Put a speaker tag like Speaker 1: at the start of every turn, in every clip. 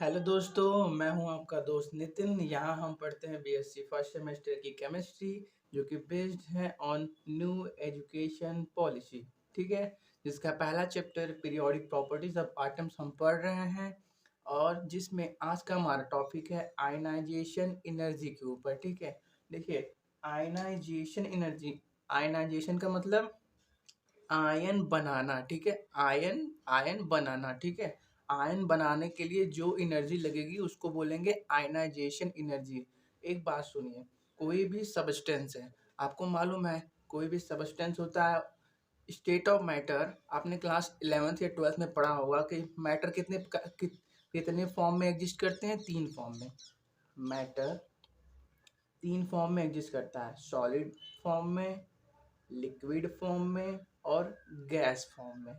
Speaker 1: Hello दोस्तों, मैं हूं आपका दोस्त नितिन। यहाँ हम पढ़ते हैं बीएससी फर्स्ट सेमेस्टर की केमिस्ट्री, जो कि बेस्ड है ऑन न्यू एजुकेशन पॉलिसी। ठीक है, जिसका पहला chapter periodic properties of atoms हम पढ़ रहे हैं, और जिसमें आज का हमारा टॉपिक है आयनाइजेशन एनर्जी के ऊपर। ठीक है, देखिए, आयनाइजेशन एनर्जी, आयनाइजेशन का मतलब आयन बनाना। ठीक है, आयन आयन बनाना। ठीक है, आयन बनाने के लिए जो एनर्जी लगेगी उसको बोलेंगे आयनाइजेशन एनर्जी। एक बात सुनिए, कोई भी सब्सटेंस है, आपको मालूम है कोई भी सब्सटेंस होता है, स्टेट ऑफ मैटर आपने क्लास 11th या 12th में पढ़ा होगा कि मैटर कितने फॉर्म में एग्जिस्ट करते हैं। तीन फॉर्म में मैटर तीन फॉर्म में एग्जिस्ट करता है, सॉलिड फॉर्म में, लिक्विड फॉर्म में और गैस फॉर्म में।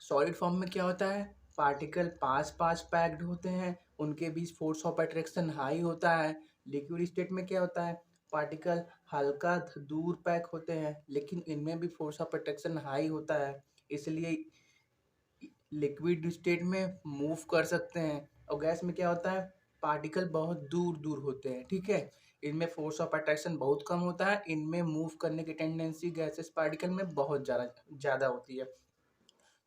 Speaker 1: सॉलिड फॉर्म में क्या होता है, पार्टिकल पास पास पैक्ड होते हैं, उनके बीच फोर्स ऑफ अट्रैक्शन हाई होता है। लिक्विड स्टेट में क्या होता है, पार्टिकल हल्का दूर पैक होते हैं, लेकिन इनमें भी फोर्स ऑफ अट्रैक्शन हाई होता है, इसलिए लिक्विड स्टेट में मूव कर सकते हैं। और गैस में क्या होता है, पार्टिकल बहुत दूर दूर होते हैं। ठीक है, इनमें फोर्स ऑफ अट्रैक्शन बहुत कम होता है, इनमें मूव करने की टेंडेंसी गैसेस पार्टिकल में बहुत ज़्यादा ज़्यादा होती है।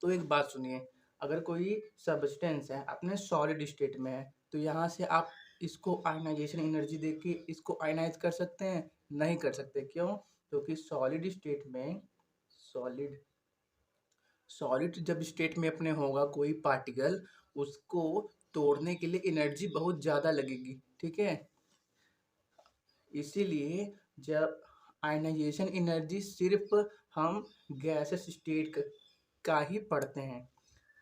Speaker 1: तो एक बात सुनिए, अगर कोई सब्सटेंस है अपने सॉलिड स्टेट में है, तो यहाँ से आप इसको आयनाइजेशन एनर्जी देख के इसको आयनाइज कर सकते हैं? नहीं कर सकते। क्यों? क्योंकि सॉलिड स्टेट में, सॉलिड सॉलिड जब स्टेट में अपने होगा कोई पार्टिकल, उसको तोड़ने के लिए एनर्जी बहुत ज़्यादा लगेगी। ठीक है, इसीलिए जब आयनाइजेशन एनर्जी सिर्फ हम गैसेस स्टेट का ही पढ़ते हैं।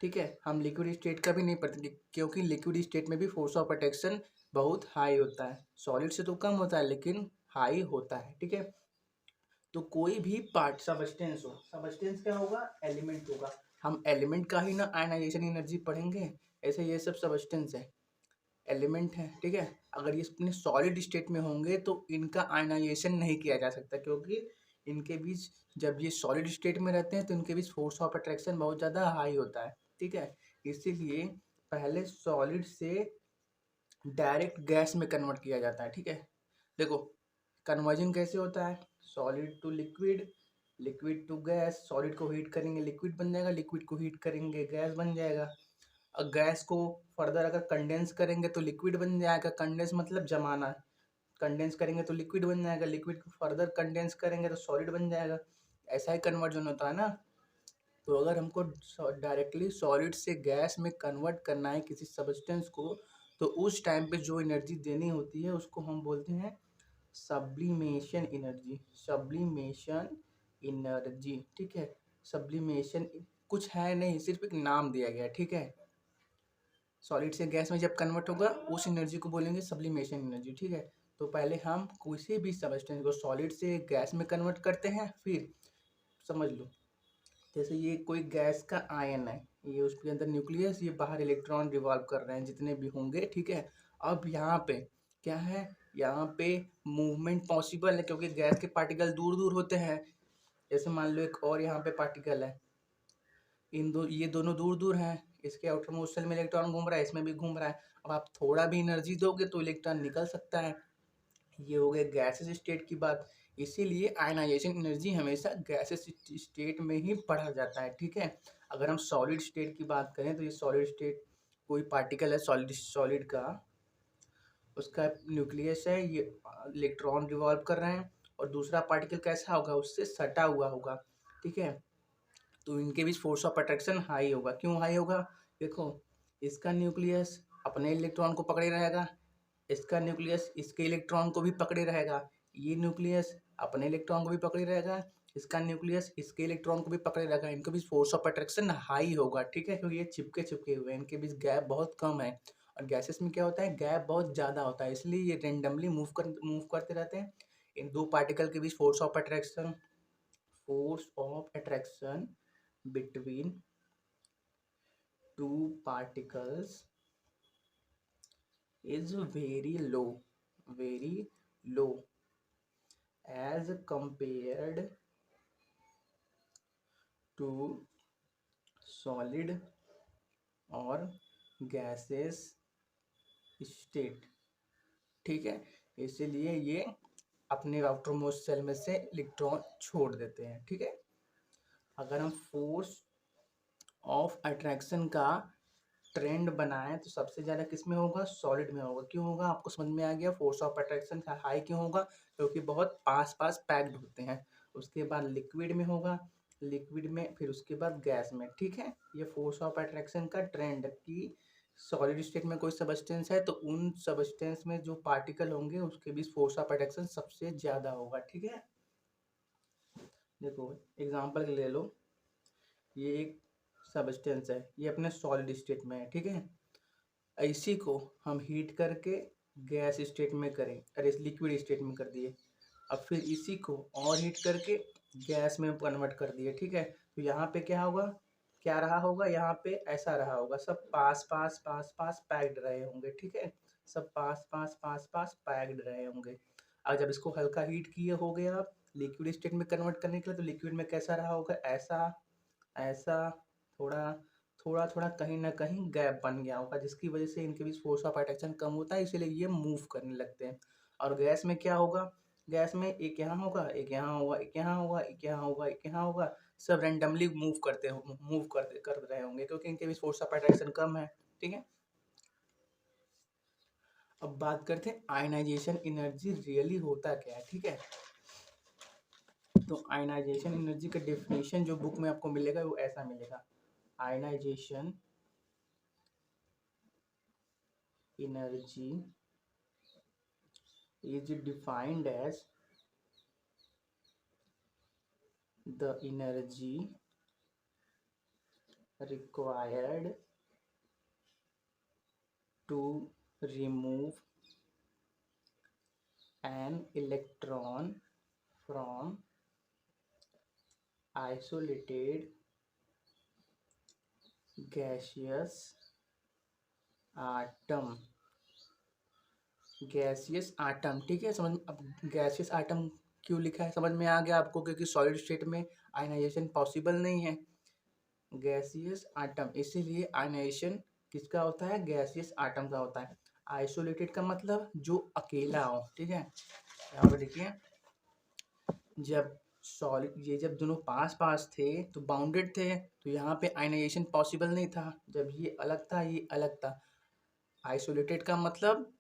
Speaker 1: ठीक है, हम लिक्विड स्टेट का भी नहीं पढ़ते, क्योंकि लिक्विड स्टेट में भी फोर्स ऑफ अट्रैक्शन बहुत हाई होता है। सॉलिड से तो कम होता है लेकिन हाई होता है। ठीक है, तो कोई भी पार्ट सब्सटेंस हो, सब्सटेंस क्या होगा, एलिमेंट होगा, हम एलिमेंट का ही ना आयनाइजेशन एनर्जी पढ़ेंगे। ऐसे ये सब सब्सटेंस है, एलिमेंट है। ठीक है, अगर ये अपने सॉलिड स्टेट में होंगे तो इनका आयनाइजेशन नहीं किया जा सकता, क्योंकि इनके बीच, जब ये सॉलिड स्टेट में रहते हैं तो इनके बीच फोर्स ऑफ अट्रैक्शन बहुत ज़्यादा हाई होता है। ठीक है, इसीलिए पहले सॉलिड से डायरेक्ट गैस में कन्वर्ट किया जाता है। ठीक है, देखो कन्वर्जन कैसे होता है, solid to liquid, liquid to gas. Solid को हीट करेंगे लिक्विड बन जाएगा, लिक्विड को हीट करेंगे गैस बन जाएगा। और गैस को फर्दर अगर कंडेंस करेंगे तो लिक्विड बन जाएगा। कंडेंस मतलब जमाना, कंडेंस करेंगे तो लिक्विड बन जाएगा, लिक्विड को फर्दर कंडेंस करेंगे तो सॉलिड बन जाएगा। ऐसा ही कन्वर्जन होता है ना। तो अगर हमको डायरेक्टली सॉलिड से गैस में कन्वर्ट करना है किसी सब्सटेंस को, तो उस टाइम पे जो एनर्जी देनी होती है उसको हम बोलते हैं सब्लिमेशन एनर्जी। सब्लिमेशन एनर्जी, ठीक है। सब्लिमेशन कुछ है नहीं, सिर्फ एक नाम दिया गया है। ठीक है, सॉलिड से गैस में जब कन्वर्ट होगा उस एनर्जी को बोलेंगे सब्लिमेशन एनर्जी। ठीक है, तो पहले हम किसी भी सब्सटेंस को सॉलिड से गैस में कन्वर्ट करते हैं। फिर समझ लो, जैसे ये कोई गैस का आयन है, ये उसके अंदर न्यूक्लियस, ये बाहर इलेक्ट्रॉन रिवॉल्व कर रहे हैं जितने भी होंगे। ठीक है, अब यहाँ पे क्या है, यहाँ पे मूवमेंट पॉसिबल है क्योंकि गैस के पार्टिकल दूर दूर होते हैं। जैसे मान लो एक और यहाँ पे पार्टिकल है, ये दोनों दूर दूर हैं, इसके आउटर मोस्ट शेल में इलेक्ट्रॉन घूम रहा है, इसमें भी घूम रहा है। अब आप थोड़ा भी एनर्जी दोगे तो इलेक्ट्रॉन निकल सकता है। ये हो गया गैसेस स्टेट की बात। इसीलिए आयनाइजेशन एनर्जी हमेशा गैसेस स्टेट में ही पढ़ा जाता है। ठीक है, अगर हम सॉलिड स्टेट की बात करें तो ये सॉलिड स्टेट, कोई पार्टिकल है सॉलिड सॉलिड का, उसका न्यूक्लियस है, ये इलेक्ट्रॉन रिवॉल्व कर रहे हैं, और दूसरा पार्टिकल कैसा होगा, उससे सटा हुआ होगा। ठीक है, तो इनके बीच फोर्स ऑफ अट्रैक्शन हाई होगा। क्यों हाई होगा, देखो, इसका न्यूक्लियस अपने इलेक्ट्रॉन को पकड़े रहेगा, इसका न्यूक्लियस इसके इलेक्ट्रॉन को भी पकड़े रहेगा, ये न्यूक्लियस अपने इलेक्ट्रॉन को भी पकड़े रहेगा, इसका न्यूक्लियस इसके इलेक्ट्रॉन को भी पकड़े रहेगा। इनके बीच फोर्स ऑफ अट्रैक्शन हाई होगा। ठीक है, क्योंकि ये चिपके चिपके हुए हैं, इनके बीच गैप बहुत कम है। और गैसेस में क्या होता है, गैप बहुत ज़्यादा होता है, इसलिए ये रेंडमली मूव करते रहते हैं। इन दो पार्टिकल के बीच force of attraction between two particles is very low as compared to solid or gases state, ठीक है। इसीलिए ये अपने आउटरमोस्ट सेल में से इलेक्ट्रॉन छोड़ देते हैं, ठीक है। अगर हम फोर्स ऑफ अट्रैक्शन का ट्रेंड बनाएं तो सबसे ज़्यादा किस में होगा, सॉलिड में होगा। क्यों होगा, आपको समझ में आ गया फोर्स ऑफ अट्रैक्शन का हाई क्यों होगा, क्योंकि बहुत पास पास पैक्ड होते हैं। उसके बाद लिक्विड में होगा, लिक्विड में, फिर उसके बाद गैस में, ठीक है। ये फोर्स ऑफ अट्रैक्शन का ट्रेंड कि सॉलिड स्टेट में कोई सबस्टेंस है तो उन सबस्टेंस में जो पार्टिकल होंगे उसके बीच फोर्स ऑफ अट्रैक्शन सबसे ज़्यादा होगा, ठीक है। देखो एग्जाम्पल ले लो, ये एक सबस्टेंस है, ये अपने सॉलिड स्टेट में है, ठीक है। इसी को हम हीट करके गैस स्टेट में करें, अरे लिक्विड स्टेट में कर दिए। अब फिर इसी को और हीट करके गैस में कन्वर्ट कर दिए, ठीक है। तो यहाँ पे क्या होगा, क्या रहा होगा, यहाँ पे ऐसा रहा होगा, सब पास पास पास पास पैक्ड रहे होंगे, ठीक है। सब पास पास पास पास पैक्ड रहे होंगे। अब जब इसको हल्का हीट किए हो गए आप लिक्विड स्टेट में कन्वर्ट करने के लिए, तो लिक्विड में कैसा रहा होगा, ऐसा ऐसा, थोड़ा थोड़ा थोड़ा कहीं ना कहीं गैप बन गया होगा, जिसकी वजह से इनके बीच फोर्स ऑफ अट्रैक्शन कम होता है, इसीलिए ये मूव करने लगते हैं। और गैस में क्या होगा, गैस में एक यहाँ होगा, एक यहाँ होगा, एक यहाँ होगा, एक यहाँ होगा, एक यहाँ होगा, सब रैंडमली मूव करते हो, मूव करते कर रहे होंगे, क्योंकि इनके बीच फोर्स ऑफ अट्रैक्शन कम है, ठीक है। अब बात करते हैं आयनाइजेशन एनर्जी रियली होता क्या है, ठीक है। तो आयनाइजेशन एनर्जी का डेफिनेशन जो बुक में आपको मिलेगा वो ऐसा मिलेगा, ionization energy is defined as the energy required to remove an electron from isolated gaseous atom, gaseous atom, ठीक है। समझ, अब गैसियस आटम क्यों लिखा है समझ में आ गया आपको, क्योंकि सॉलिड स्टेट में आयनाइजेशन पॉसिबल नहीं है, गैसियस आटम, इसीलिए आयनाइजेशन किसका होता है, गैसियस आटम का होता है। आइसोलेटेड का मतलब जो अकेला हो, ठीक है। यहाँ पर देखिए, जब सॉलिड, ये जब दोनों पास पास थे तो बाउंडेड थे, तो यहाँ पे आयनाइजेशन पॉसिबल नहीं था। जब ये अलग था, ये अलग था, आइसोलेटेड का मतलब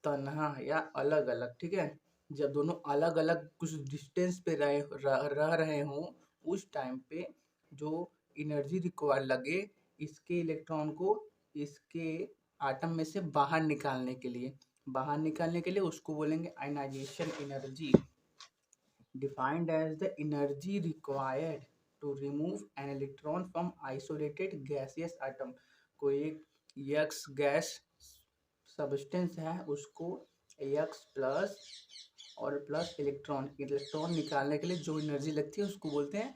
Speaker 1: तन्हा या अलग अलग, ठीक है। जब दोनों अलग अलग कुछ डिस्टेंस पे रह रहे हों, उस टाइम पे जो एनर्जी रिक्वायर लगे इसके इलेक्ट्रॉन को इसके आटम में से बाहर निकालने के लिए उसको बोलेंगे ionization energy, defined as the energy required to remove an electron from isolated gaseous atom. कोई एक यक्स गैस सब्सटेंस है, उसको एक्स प्लस और प्लस इलेक्ट्रॉन इलेक्ट्रॉन निकालने के लिए जो एनर्जी लगती है उसको बोलते हैं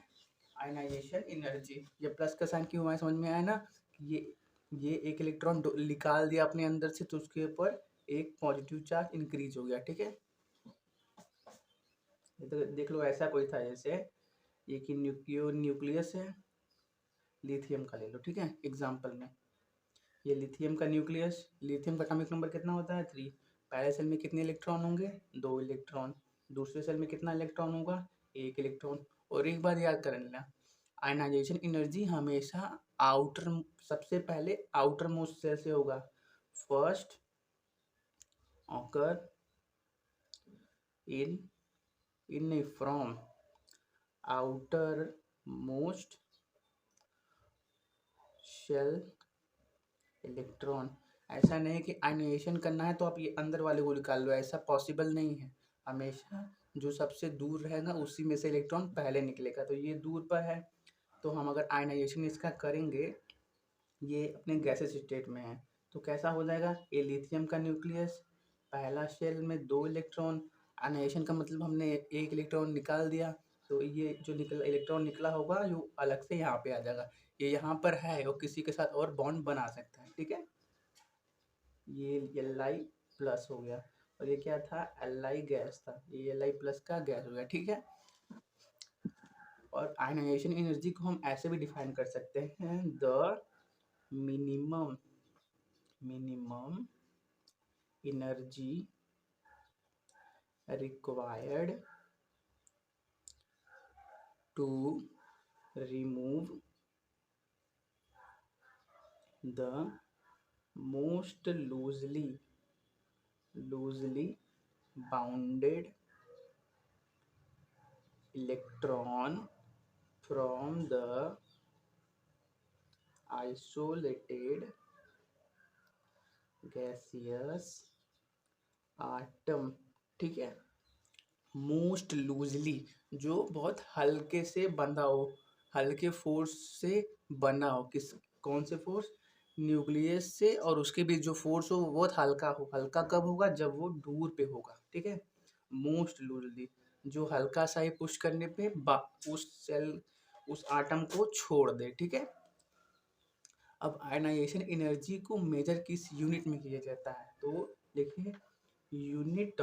Speaker 1: आयनाइजेशन एनर्जी। ये प्लस का साइन क्यों है समझ में आया ना, ये एक इलेक्ट्रॉन निकाल दिया अपने अंदर से, तो उसके ऊपर एक पॉजिटिव चार्ज इंक्रीज हो गया, ठीक है। ये तो देख लो, ऐसा कोई था जैसे एक ही न्यूक्लियस है, लिथियम का ले लो, ठीक है एग्जाम्पल में। ये लिथियम का न्यूक्लियस, लिथियम का एटॉमिक नंबर कितना होता है 3। पहले सेल में कितने इलेक्ट्रॉन होंगे, 2 इलेक्ट्रॉन। दूसरे सेल में कितना इलेक्ट्रॉन होगा, 1 इलेक्ट्रॉन। और एक बात याद कर लेना, आयनाइजेशन एनर्जी हमेशा आउटर, सबसे पहले आउटर मोस्ट सेल से होगा, first occur in in from outer most shell electron. ऐसा नहीं कि आयनाइजेशन करना है तो आप ये अंदर वाले को निकाल लो, ऐसा पॉसिबल नहीं है। हमेशा जो सबसे दूर रहेगा उसी में से इलेक्ट्रॉन पहले निकलेगा, तो ये दूर पर है, तो हम अगर आयनाइजेशन इसका करेंगे, ये अपने गैसेस स्टेट में है, तो कैसा हो जाएगा, ये लिथियम का न्यूक्लियस, पहला शेल में 2 इलेक्ट्रॉन, आयनाइजेशन का मतलब हमने एक इलेक्ट्रॉन निकाल दिया, तो ये जो इलेक्ट्रॉन निकला होगा जो अलग से यहाँ पे आ जाएगा, ये यहाँ पर है और किसी के साथ और बॉन्ड बना सकता है, ठीक है। ये Li प्लस हो गया, और ये क्या था, Li गैस था, ये Li प्लस का गैस हो गया, ठीक है। और आयनाइजेशन एनर्जी को हम ऐसे भी डिफाइन कर सकते हैं, the minimum minimum energy required to remove the most loosely bounded electron from the isolated gaseous atom। ठीक है, मोस्ट लूजली, जो बहुत हल्के से बंधा हो, हल्के फोर्स से बना हो। किस कौन से फोर्स? न्यूक्लियस से, और उसके बीच जो फोर्स हो वो बहुत हल्का हो। हल्का कब होगा? जब वो दूर पे होगा। ठीक है, मोस्ट लूजली, जो हल्का सा ही पुश करने पे उस सेल, उस आटम को छोड़ दे। ठीक है, अब आयनाइजेशन एनर्जी को मेजर किस यूनिट में किया जाता है? तो देखिए, unit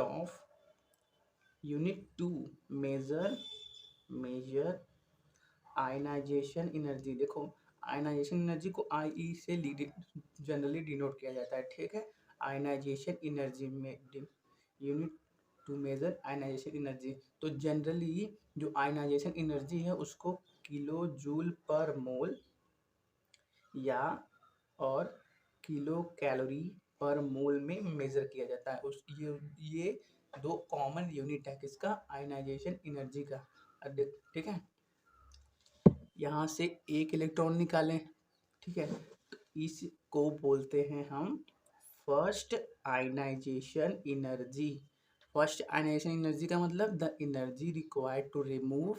Speaker 1: to measure ionization energy. देखो, आयनाइजेशन एनर्जी को आई से जनरली डिनोट किया जाता है। ठीक है, आयनाइजेशन एनर्जी में unit to measure ionization energy, तो जनरली जो आयनाइजेशन एनर्जी है उसको किलो जूल पर मोल या और किलो कैलोरी पर मोल में मेजर किया जाता है। ये दो कॉमन यूनिट है किसका? आयनाइजेशन एनर्जी का। ठीक है, यहाँ से एक इलेक्ट्रॉन निकालें। ठीक है, तो इसको बोलते हैं हम first ionization energy. First ionization energy का मतलब the energy required to remove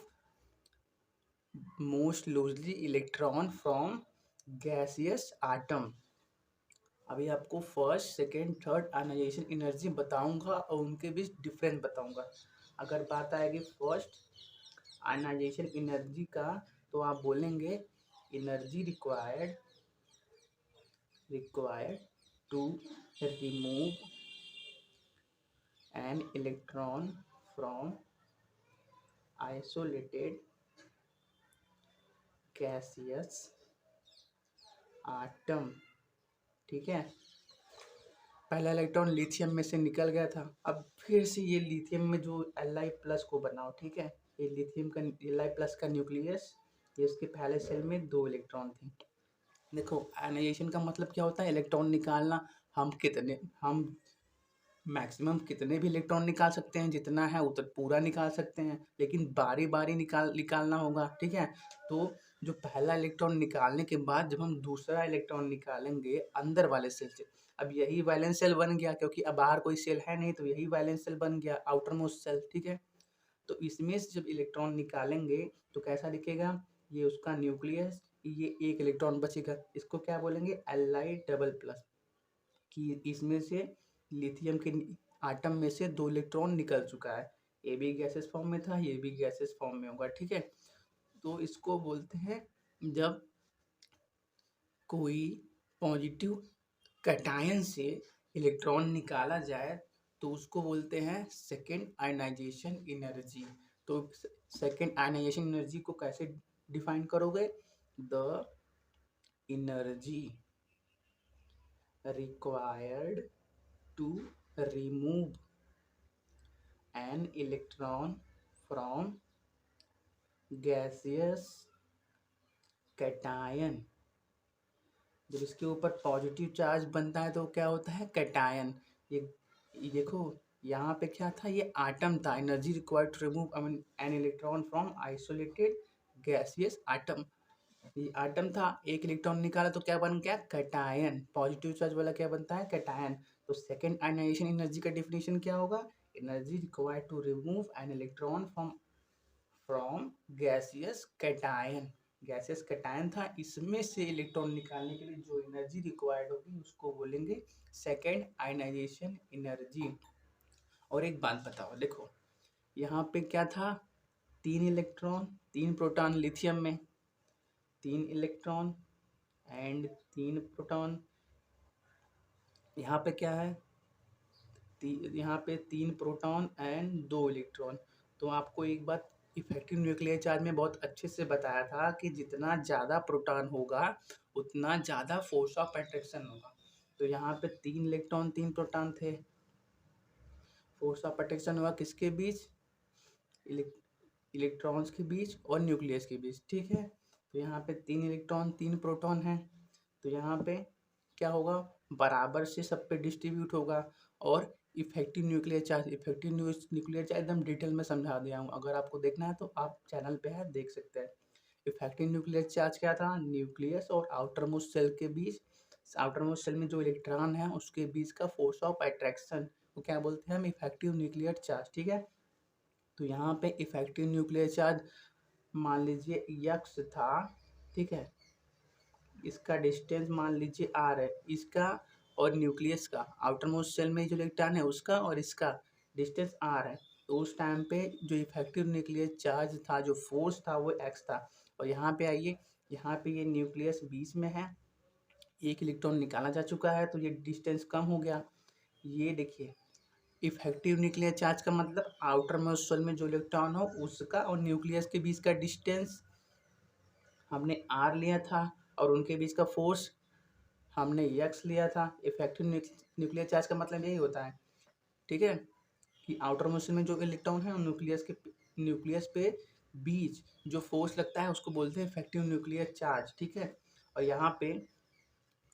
Speaker 1: most loosely electron from gaseous atom. अभी आपको first, second, third ionization energy बताऊंगा और उनके बीच डिफरेंस बताऊंगा। अगर बात आएगी फर्स्ट आयनाइजेशन एनर्जी का, तो आप बोलेंगे energy required to remove an electron from isolated gaseous atom. ठीक है, पहला इलेक्ट्रॉन लिथियम में से निकल गया था, अब फिर से ये लिथियम में जो Li+ को बनाओ। ठीक है, ये लिथियम का Li+ का न्यूक्लियस, ये उसके पहले सेल में 2 इलेक्ट्रॉन थे। देखो, आयनाइजेशन का मतलब क्या होता है? इलेक्ट्रॉन निकालना। हम मैक्सिमम कितने भी इलेक्ट्रॉन निकाल सकते हैं, जितना है उतना पूरा निकाल सकते हैं, लेकिन बारी बारी निकालना होगा। ठीक है, तो जो पहला इलेक्ट्रॉन निकालने के बाद जब हम दूसरा इलेक्ट्रॉन निकालेंगे अंदर वाले सेल से, अब यही वैलेंस सेल बन गया, क्योंकि अब बाहर कोई सेल है नहीं, तो यही वैलेंस सेल बन गया, आउटर मोस्ट सेल। ठीक है, तो इसमें से जब इलेक्ट्रॉन निकालेंगे तो कैसा दिखेगा? ये उसका न्यूक्लियस, ये एक इलेक्ट्रॉन बचेगा, इसको क्या बोलेंगे? Li++। कि इसमें से लिथियम के आटम में से 2 इलेक्ट्रॉन निकल चुका है। ये भी गैसेस फॉर्म में था, ये भी गैसेस फॉर्म में होगा। ठीक है, तो इसको बोलते हैं, जब कोई पॉजिटिव कैटायन से इलेक्ट्रॉन निकाला जाए तो उसको बोलते हैं सेकेंड आयनाइजेशन एनर्जी। तो सेकेंड आयनाइजेशन एनर्जी को कैसे डिफाइन करोगे? The energy required to remove an electron from gaseous cation। जब इसके ऊपर पॉजिटिव चार्ज बनता है तो क्या होता है? कैटायन। ये देखो, यहाँ पे क्या था? ये आटम था। Energy required to remove an electron from isolated gaseous atom. ये आटम था, एक इलेक्ट्रॉन निकाला तो क्या बन गया? कैटायन। पॉजिटिव चार्ज वाला क्या बनता है? कैटायन। तो सेकेंड आयनाइजेशन एनर्जी का डेफिनेशन क्या होगा? Energy required to remove an electron from gaseous cation. Gaseous cation था, इसमें से इलेक्ट्रॉन निकालने के लिए जो एनर्जी रिक्वायर्ड होगी उसको बोलेंगे सेकेंड आयनाइजेशन एनर्जी। और एक बात बताओ, देखो यहाँ पे क्या था? 3 इलेक्ट्रॉन 3 प्रोटॉन लिथियम में, 3 इलेक्ट्रॉन एंड 3 प्रोटॉन। यहाँ पे क्या है? यहाँ पे 3 प्रोटॉन एंड 2 इलेक्ट्रॉन। तो आपको एक बात इफेक्टिव न्यूक्लियर चार्ज में बहुत अच्छे से बताया था कि जितना ज़्यादा प्रोटॉन होगा उतना ज़्यादा फोर्स ऑफ अट्रैक्शन होगा। तो यहाँ पे 3 इलेक्ट्रॉन 3 प्रोटॉन थे, फोर्स ऑफ अट्रैक्शन हुआ किसके बीच, इलेक्ट्रॉन्स के बीच और न्यूक्लियस के बीच, ठीक है। तो यहाँ पे 3 इलेक्ट्रॉन 3 प्रोटॉन हैं, तो यहाँ पे क्या होगा, बराबर से सब पे डिस्ट्रीब्यूट होगा। और effective nuclear charge, effective nuclear charge एकदम डिटेल में समझा दिया हूँ, अगर आपको देखना है तो आप चैनल पे है देख सकते हैं। इफेक्टिव न्यूक्लियर चार्ज क्या था, न्यूक्लियस और आउटर मोस्ट सेल के बीच, आउटर मोस्ट सेल में जो इलेक्ट्रॉन है उसके बीच का फोर्स ऑफ अट्रैक्शन को क्या बोलते हैं हम, इफेक्टिव न्यूक्लियर चार्ज, ठीक है। तो यहाँ पे इफेक्टिव न्यूक्लियर चार्ज मान लीजिए यक्स था, ठीक है। इसका डिस्टेंस मान लीजिए आर है, इसका और न्यूक्लियस का, आउटर मोस्ट सेल में जो इलेक्ट्रॉन है उसका और इसका डिस्टेंस आर है। तो उस टाइम पे जो इफेक्टिव न्यूक्लियर चार्ज था, जो फोर्स था वो एक्स था। और यहाँ पे आइए, यहाँ पे ये न्यूक्लियस बीच में है, एक इलेक्ट्रॉन निकाला जा चुका है तो ये डिस्टेंस कम हो गया। ये देखिए इफेक्टिव न्यूक्लियर चार्ज का मतलब आउटर मोस्ट शेल में जो इलेक्ट्रॉन हो उसका और न्यूक्लियस के बीच का डिस्टेंस हमने आर लिया था, और उनके बीच का फोर्स हमने एक्स लिया था। इफेक्टिव न्यूक्लियर चार्ज का मतलब यही होता है, ठीक है, कि आउटर मोस्ट शेल में जो इलेक्ट्रॉन है न्यूक्लियस पे बीच जो फोर्स लगता है उसको बोलते हैं इफेक्टिव न्यूक्लियर चार्ज, ठीक है। और यहाँ पे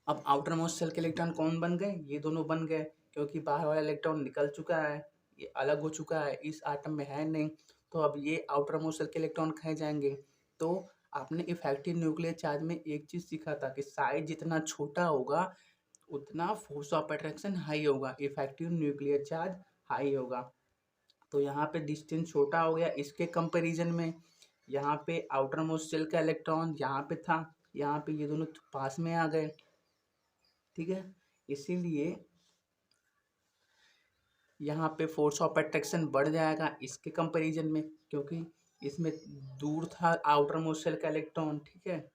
Speaker 1: अब आउटर मोस्ट शेल के इलेक्ट्रॉन कौन बन गए, ये दोनों बन गए, क्योंकि बाहर वाला इलेक्ट्रॉन निकल चुका है, ये अलग हो चुका है, इस आटम में है नहीं। तो अब ये आउटर मोस्ट शेल के इलेक्ट्रॉन कहाँ जाएंगे। तो आपने इफेक्टिव न्यूक्लियर चार्ज में एक चीज़ सीखा था कि साइज जितना छोटा होगा उतना फोर्स ऑफ अट्रैक्शन हाई होगा, इफेक्टिव न्यूक्लियर चार्ज हाई होगा। तो यहाँ पे डिस्टेंस छोटा हो गया इसके कंपैरिजन में, यहाँ पे आउटर मोस्ट शेल का इलेक्ट्रॉन यहाँ पे था, यहाँ पे ये दोनों पास में आ गए, ठीक है। इसीलिए यहाँ पे फोर्स ऑफ अट्रैक्शन बढ़ जाएगा इसके कंपैरिजन में, क्योंकि इसमें दूर था आउटर मोस्ट शेल का इलेक्ट्रॉन, ठीक है।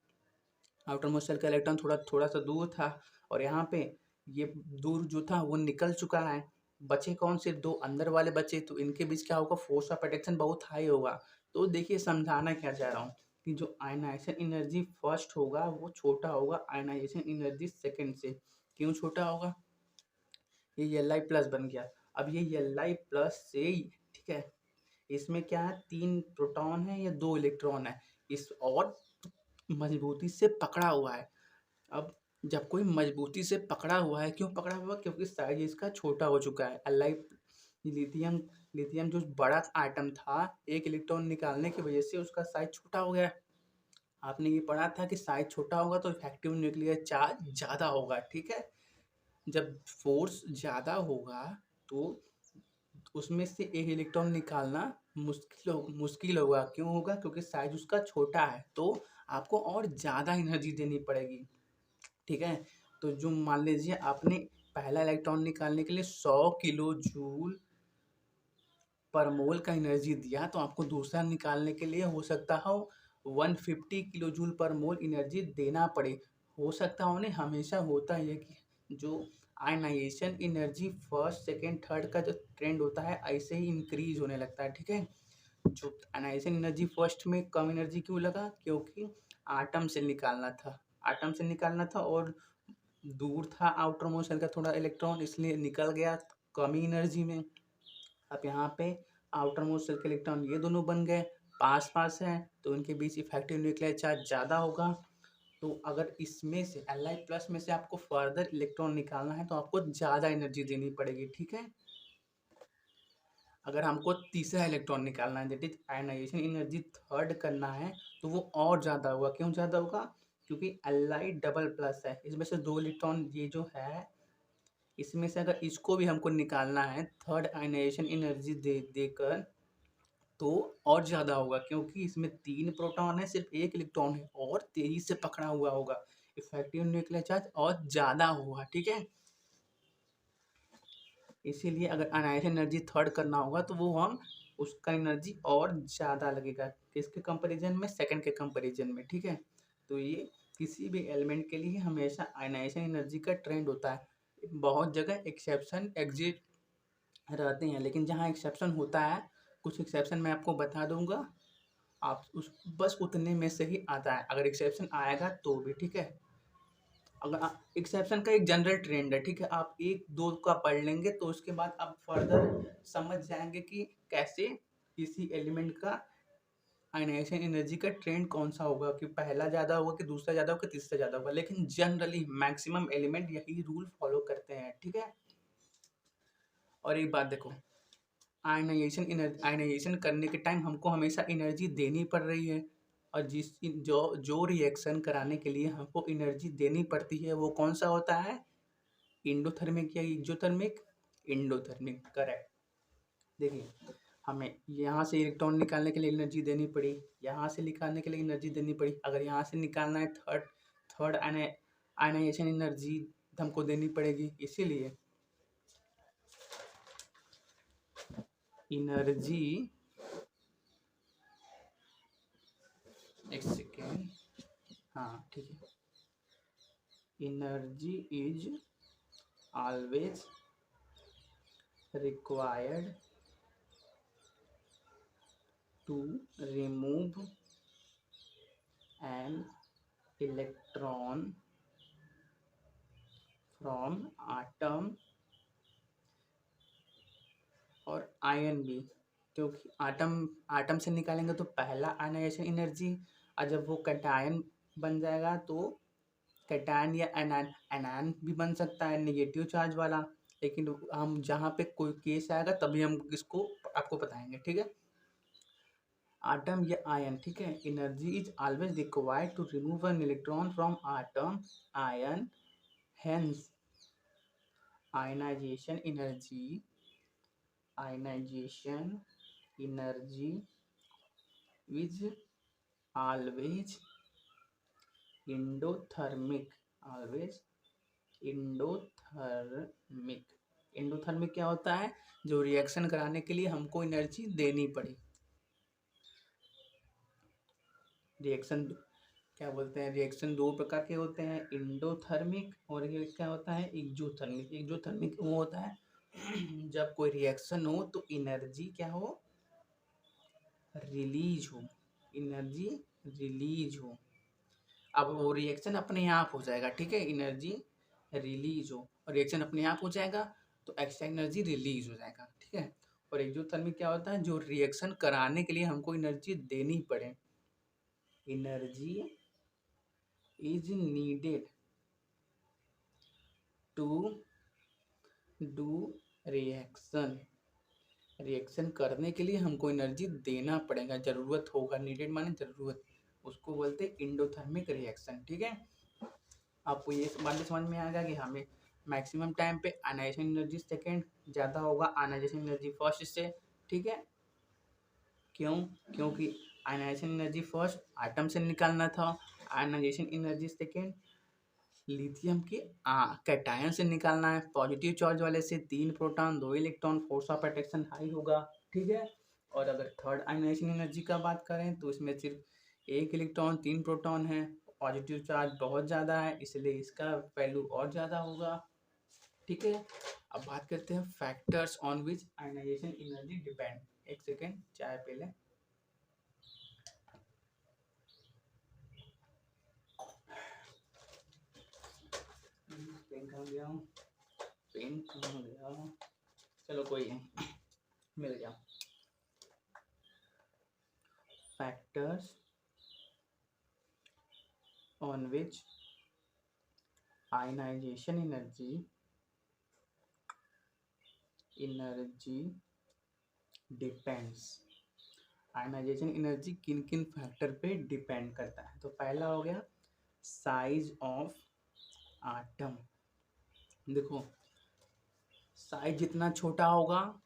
Speaker 1: आउटर मोस्ट शेल का इलेक्ट्रॉन थोड़ा थोड़ा सा दूर था, और यहाँ पे ये दूर जो था वो निकल चुका है। बचे कौन से, दो अंदर वाले बचे, तो इनके बीच क्या होगा, फोर्स ऑफ अट्रैक्शन बहुत हाई होगा। तो देखिए समझाना क्या चाह रहा हूँ कि जो आयनाइजेशन एनर्जी फर्स्ट होगा वो छोटा होगा आयनाइजेशन एनर्जी सेकेंड से। क्यों छोटा होगा, ये Li प्लस बन गया। अब ये Li प्लस से, ठीक है, इसमें क्या है, 3 प्रोटॉन है या 2 इलेक्ट्रॉन है, इस और मजबूती से पकड़ा हुआ है। अब जब कोई मजबूती से पकड़ा हुआ है, क्यों पकड़ा हुआ, क्योंकि साइज इसका छोटा हो चुका है। लिथियम लिथियम जो बड़ा आइटम था, एक इलेक्ट्रॉन निकालने की वजह से उसका साइज छोटा हो गया। आपने ये पढ़ा था कि साइज छोटा होगा तो इफेक्टिव न्यूक्लियर चार्ज ज़्यादा होगा, ठीक है। जब फोर्स ज़्यादा होगा तो उसमें से एक इलेक्ट्रॉन निकालना मुश्किल होगा। क्यों होगा, क्योंकि साइज उसका छोटा है, तो आपको और ज़्यादा एनर्जी देनी पड़ेगी, ठीक है। तो जो मान लीजिए आपने पहला इलेक्ट्रॉन निकालने के लिए 100 किलो जूल पर मोल का एनर्जी दिया, तो आपको दूसरा निकालने के लिए हो सकता हो 150 किलो जूल पर मोल एनर्जी देना पड़े। हो सकता हो नहीं, हमेशा होता है कि जो ionization energy first second third का जो ट्रेंड होता है ऐसे ही इंक्रीज होने लगता है, ठीक है। जो आयनाइजेशन एनर्जी फर्स्ट में कम एनर्जी क्यों लगा, क्योंकि आटम से निकालना था, आटम से निकालना था और दूर था आउटर मोस्ट शेल का थोड़ा इलेक्ट्रॉन, इसलिए निकल गया कम ही एनर्जी में। अब यहाँ पे आउटर मोस्ट शेल के इलेक्ट्रॉन ये दोनों बन गए, पास पास हैं, तो इनके बीच इफेक्टिव न्यूक्लियर चार्ज ज़्यादा होगा। तो अगर इसमें से Li प्लस में से आपको फर्दर इलेक्ट्रॉन निकालना है तो आपको ज़्यादा एनर्जी देनी पड़ेगी, ठीक है। अगर हमको तीसरा इलेक्ट्रॉन निकालना है, that is ionization energy third करना है, तो वो और ज़्यादा होगा। क्यों ज़्यादा होगा, क्योंकि Li डबल प्लस है, इसमें से 2 इलेक्ट्रॉन ये जो है, इसमें से अगर इसको भी हमको निकालना है थर्ड आयनाइजेशन एनर्जी देकर, तो और ज़्यादा होगा, क्योंकि इसमें 3 प्रोटॉन है, सिर्फ एक इलेक्ट्रॉन है और तेजी से पकड़ा हुआ होगा, इफेक्टिव न्यूक्लियर चार्ज और ज़्यादा होगा, ठीक है। इसीलिए अगर आयनाइजेशन एनर्जी थर्ड करना होगा तो वो हम उसका एनर्जी और ज़्यादा लगेगा, किसके कंपैरिजन में, सेकंड के कंपैरिजन में, ठीक है। तो ये किसी भी एलिमेंट के लिए हमेशा आयनाइजेशन एनर्जी का ट्रेंड होता है। बहुत जगह एक्सेप्शन एग्जिट रहते हैं, लेकिन जहाँ एक्सेप्शन होता है, कुछ एक्सेप्शन मैं आपको बता दूंगा, आप उस बस उतने में से ही आता है, अगर एक्सेप्शन आएगा तो भी, ठीक है। अगर एक्सेप्शन का एक जनरल ट्रेंड है, ठीक है, आप एक दो का पढ़ लेंगे तो उसके बाद आप फर्दर समझ जाएंगे कि कैसे किसी एलिमेंट का आयनाइजेशन एनर्जी का ट्रेंड कौन सा होगा, कि पहला ज़्यादा होगा कि दूसरा ज़्यादा होगा कि तीसरा ज़्यादा होगा, लेकिन जनरली मैक्सिमम एलिमेंट यही रूल फॉलो करते हैं, ठीक है। और एक बात देखो, आयनाइजेशन करने के टाइम हमको हमेशा एनर्जी देनी पड़ रही है, और जिस जो जो रिएक्शन कराने के लिए हमको एनर्जी देनी पड़ती है वो कौन सा होता है, इंडोथर्मिक या एक्सोथर्मिक, इंडोथर्मिक, करेक्ट। देखिए, हमें यहाँ से इलेक्ट्रॉन निकालने के लिए एनर्जी देनी पड़ी, यहाँ से निकालने के लिए एनर्जी देनी पड़ी, अगर यहाँ से निकालना है थर्ड थर्ड आयनाइजेशन एनर्जी हमको देनी पड़ेगी, इसीलिए एनर्जी, एक सेकेंड, हाँ ठीक है, energy is always required to remove an electron from atom और आयन भी, क्योंकि आटम से निकालेंगे तो पहला आयनाइजेशन एनर्जी, और जब वो कैटायन बन जाएगा तो कैटायन या एनायन भी बन सकता है नेगेटिव चार्ज वाला, लेकिन हम जहाँ पे कोई केस आएगा तभी हम इसको आपको बताएंगे, ठीक है। आटम या आयन, ठीक है, energy is always required to remove an electron from atom ion, hence ionization energy is always endothermic, always endothermic। Endothermic क्या होता है, जो रिएक्शन कराने के लिए हमको एनर्जी देनी पड़ी। रिएक्शन क्या बोलते हैं, रिएक्शन दो प्रकार के होते हैं, इंडोथर्मिक और ये क्या होता है, एक्सोथर्मिक। एक्सोथर्मिक वो होता है जब कोई रिएक्शन हो तो एनर्जी क्या हो, रिलीज हो, एनर्जी रिलीज हो। अब वो रिएक्शन अपने आप हो जाएगा, ठीक है, एनर्जी रिलीज हो और रिएक्शन अपने आप हो जाएगा तो एक्स्ट्रा एनर्जी रिलीज हो जाएगा, ठीक है। और एक्सोथर्मिक क्या होता है, जो रिएक्शन कराने के लिए हमको एनर्जी देनी पड़े, energy is needed to do reaction, reaction करने के लिए हमको एनर्जी देना पड़ेगा, जरूरत होगा, नीडेड माने जरूरत, उसको बोलते हैं इंडोथर्मिक रिएक्शन, ठीक है। आपको ये बात समझ में आ गया कि हमें मैक्सिमम टाइम पे आयनाइजेशन एनर्जी सेकेंड ज़्यादा होगा आयनाइजेशन एनर्जी फर्स्ट से, ठीक है। क्यों, क्योंकि आयनाइजेशन एनर्जी फर्स्ट आटम से निकालना था, आयनाइजेशन एनर्जी सेकेंड लिथियम के कैटायन से निकालना है, पॉजिटिव चार्ज वाले से 3 proton 2 electron, force of attraction high होगा, ठीक है। और अगर थर्ड आयनाइजेशन एनर्जी का बात करें तो इसमें सिर्फ 1 इलेक्ट्रॉन 3 प्रोटॉन है, पॉजिटिव चार्ज बहुत ज़्यादा है, इसलिए इसका वैल्यू और ज़्यादा होगा, ठीक है। अब बात करते हैं factors on which ionization energy depend. एक सेकेंड, चाय पी लें। पेन कहाँ गया, पेन कहाँ गया, चलो कोई नहीं, मिल गया। Factors on which ionization energy depends, ionization energy किन किन फैक्टर पे डिपेंड करता है। तो पहला हो गया साइज ऑफ आटम। देखो, साइज जितना छोटा होगा,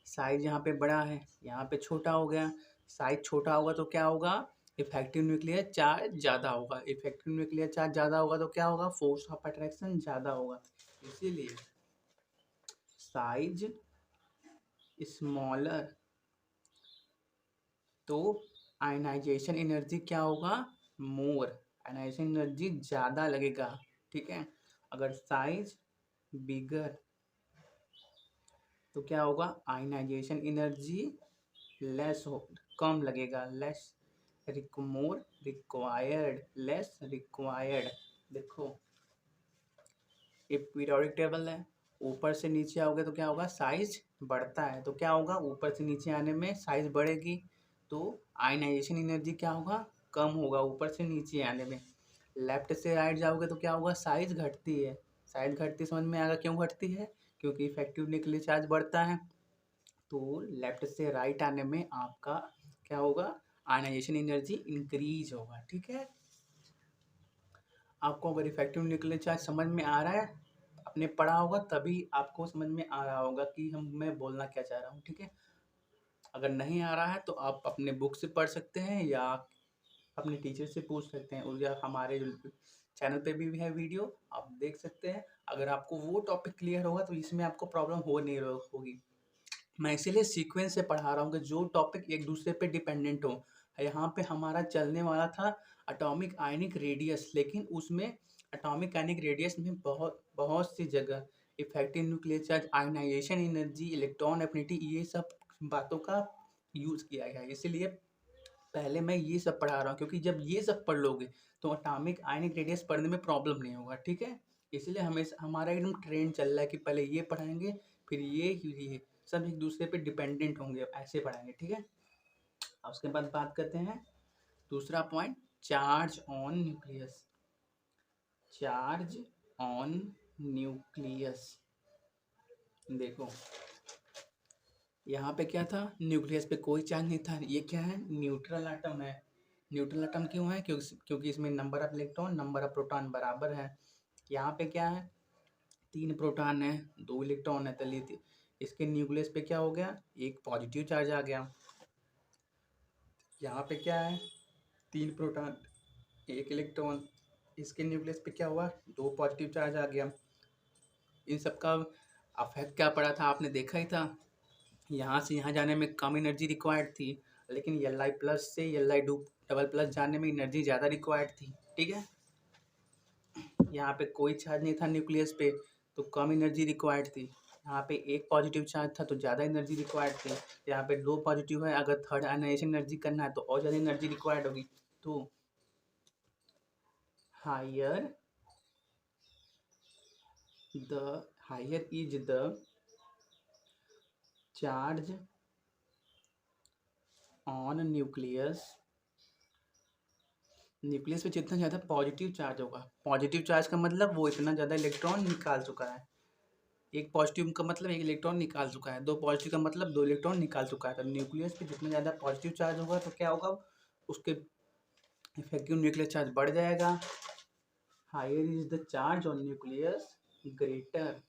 Speaker 1: साइज यहाँ पे बड़ा है, यहाँ पे छोटा हो गया, साइज छोटा होगा तो क्या होगा, इफेक्टिव न्यूक्लियर चार्ज ज़्यादा होगा, इफेक्टिव न्यूक्लियर चार्ज ज़्यादा होगा तो क्या होगा, फोर्स ऑफ अट्रैक्शन ज़्यादा होगा, इसीलिए साइज स्मॉलर तो आयनाइजेशन एनर्जी क्या होगा, मोर, आयनाइजेशन एनर्जी ज़्यादा लगेगा, ठीक है। अगर साइज बिगर तो क्या होगा, आयनाइजेशन एनर्जी लेस हो, कम लगेगा, less more required, less required. देखो ये पीरियोडिक टेबल है, ऊपर से नीचे आओगे तो क्या होगा, साइज बढ़ता है, तो क्या होगा, ऊपर से नीचे आने में साइज बढ़ेगी, तो आयनाइजेशन एनर्जी क्या होगा, कम होगा ऊपर से नीचे आने में। लेफ्ट से राइट जाओगे तो क्या होगा, साइज घटती है, साइज घटती समझ में आएगा क्यों घटती है, क्योंकि इफेक्टिव न्यूक्लियर चार्ज बढ़ता है। तो लेफ्ट से राइट आने में आपका क्या होगा, आयनाइजेशन एनर्जी इंक्रीज होगा। ठीक है, आपको अगर इफेक्टिव न्यूक्लियर चार्ज समझ में आ रहा है, आपने पढ़ा होगा तभी आपको समझ में आ रहा होगा कि मैं बोलना क्या चाह रहा हूँ। ठीक है, अगर नहीं आ रहा है तो आप अपने बुक से पढ़ सकते हैं या अपने टीचर से पूछ सकते हैं, और या हमारे चैनल पे भी है वीडियो, आप देख सकते हैं। अगर आपको वो टॉपिक क्लियर होगा तो इसमें आपको प्रॉब्लम हो नहीं होगी। मैं इसीलिए सीक्वेंस से पढ़ा रहा हूँ कि जो टॉपिक एक दूसरे पे डिपेंडेंट हो। यहाँ पे हमारा चलने वाला था एटॉमिक आयनिक रेडियस, लेकिन उसमें एटॉमिक आयनिक रेडियस में बहुत बहुत सी जगह effective nuclear charge, ionization energy, electron affinity, ये सब बातों का यूज़ किया गया है। इसीलिए पहले मैं ये सब पढ़ा रहा हूँ, क्योंकि जब ये सब पढ़ लोगे तो एटॉमिक आयनिक रेडियस पढ़ने में प्रॉब्लम नहीं होगा। ठीक है, इसलिए हमेशा हमारा एकदम ट्रेंड चल रहा है कि पहले ये पढ़ाएंगे, फिर ये सब एक दूसरे पे डिपेंडेंट होंगे, ऐसे पढ़ाएंगे। ठीक है, अब उसके बाद बात करते हैं दूसरा point, charge on nucleus. Charge on nucleus, देखो यहाँ पे क्या था, न्यूक्लियस पे कोई चार्ज नहीं था, ये क्या है, न्यूट्रल एटम है। न्यूट्रल एटम क्यों है, क्योंकि इसमें number of electron number of proton बराबर है। यहाँ पे क्या है, 3 प्रोटॉन है 2 इलेक्ट्रॉन है, तो इसके न्यूक्लियस पे क्या हो गया, एक पॉजिटिव चार्ज आ गया। यहाँ पे क्या है, 3 प्रोटॉन 1 इलेक्ट्रॉन, इसके न्यूक्लियस पे क्या हुआ, 2 पॉजिटिव चार्ज आ गया। इन सब का अफेक्ट क्या पड़ा था, आपने देखा ही था। यहाँ से यहाँ जाने में कम एनर्जी रिक्वायर्ड थी, लेकिन Li प्लस से Li डबल प्लस जाने में एनर्जी ज़्यादा रिक्वायर्ड थी। ठीक है, यहाँ पे कोई चार्ज नहीं था न्यूक्लियस पे, तो कम एनर्जी रिक्वायर्ड थी। यहाँ पे एक पॉजिटिव चार्ज था तो ज़्यादा एनर्जी रिक्वायर्ड थी। यहाँ पे 2 पॉजिटिव है, अगर थर्ड आयनाइजेशन एनर्जी करना है तो और ज़्यादा एनर्जी रिक्वायर्ड होगी। तो higher is the charge on nucleus, nucleus पे जितना ज़्यादा पॉजिटिव चार्ज होगा, पॉजिटिव चार्ज का मतलब वो इतना ज़्यादा इलेक्ट्रॉन निकाल चुका है। एक पॉजिटिव का मतलब एक इलेक्ट्रॉन निकाल चुका है, 2 पॉजिटिव का मतलब 2 इलेक्ट्रॉन निकाल चुका है। तो न्यूक्लियस पे जितना ज़्यादा पॉजिटिव चार्ज होगा तो क्या होगा, उसके इफेक्टिव न्यूक्लियर चार्ज बढ़ जाएगा। Higher is the charge on nucleus, greater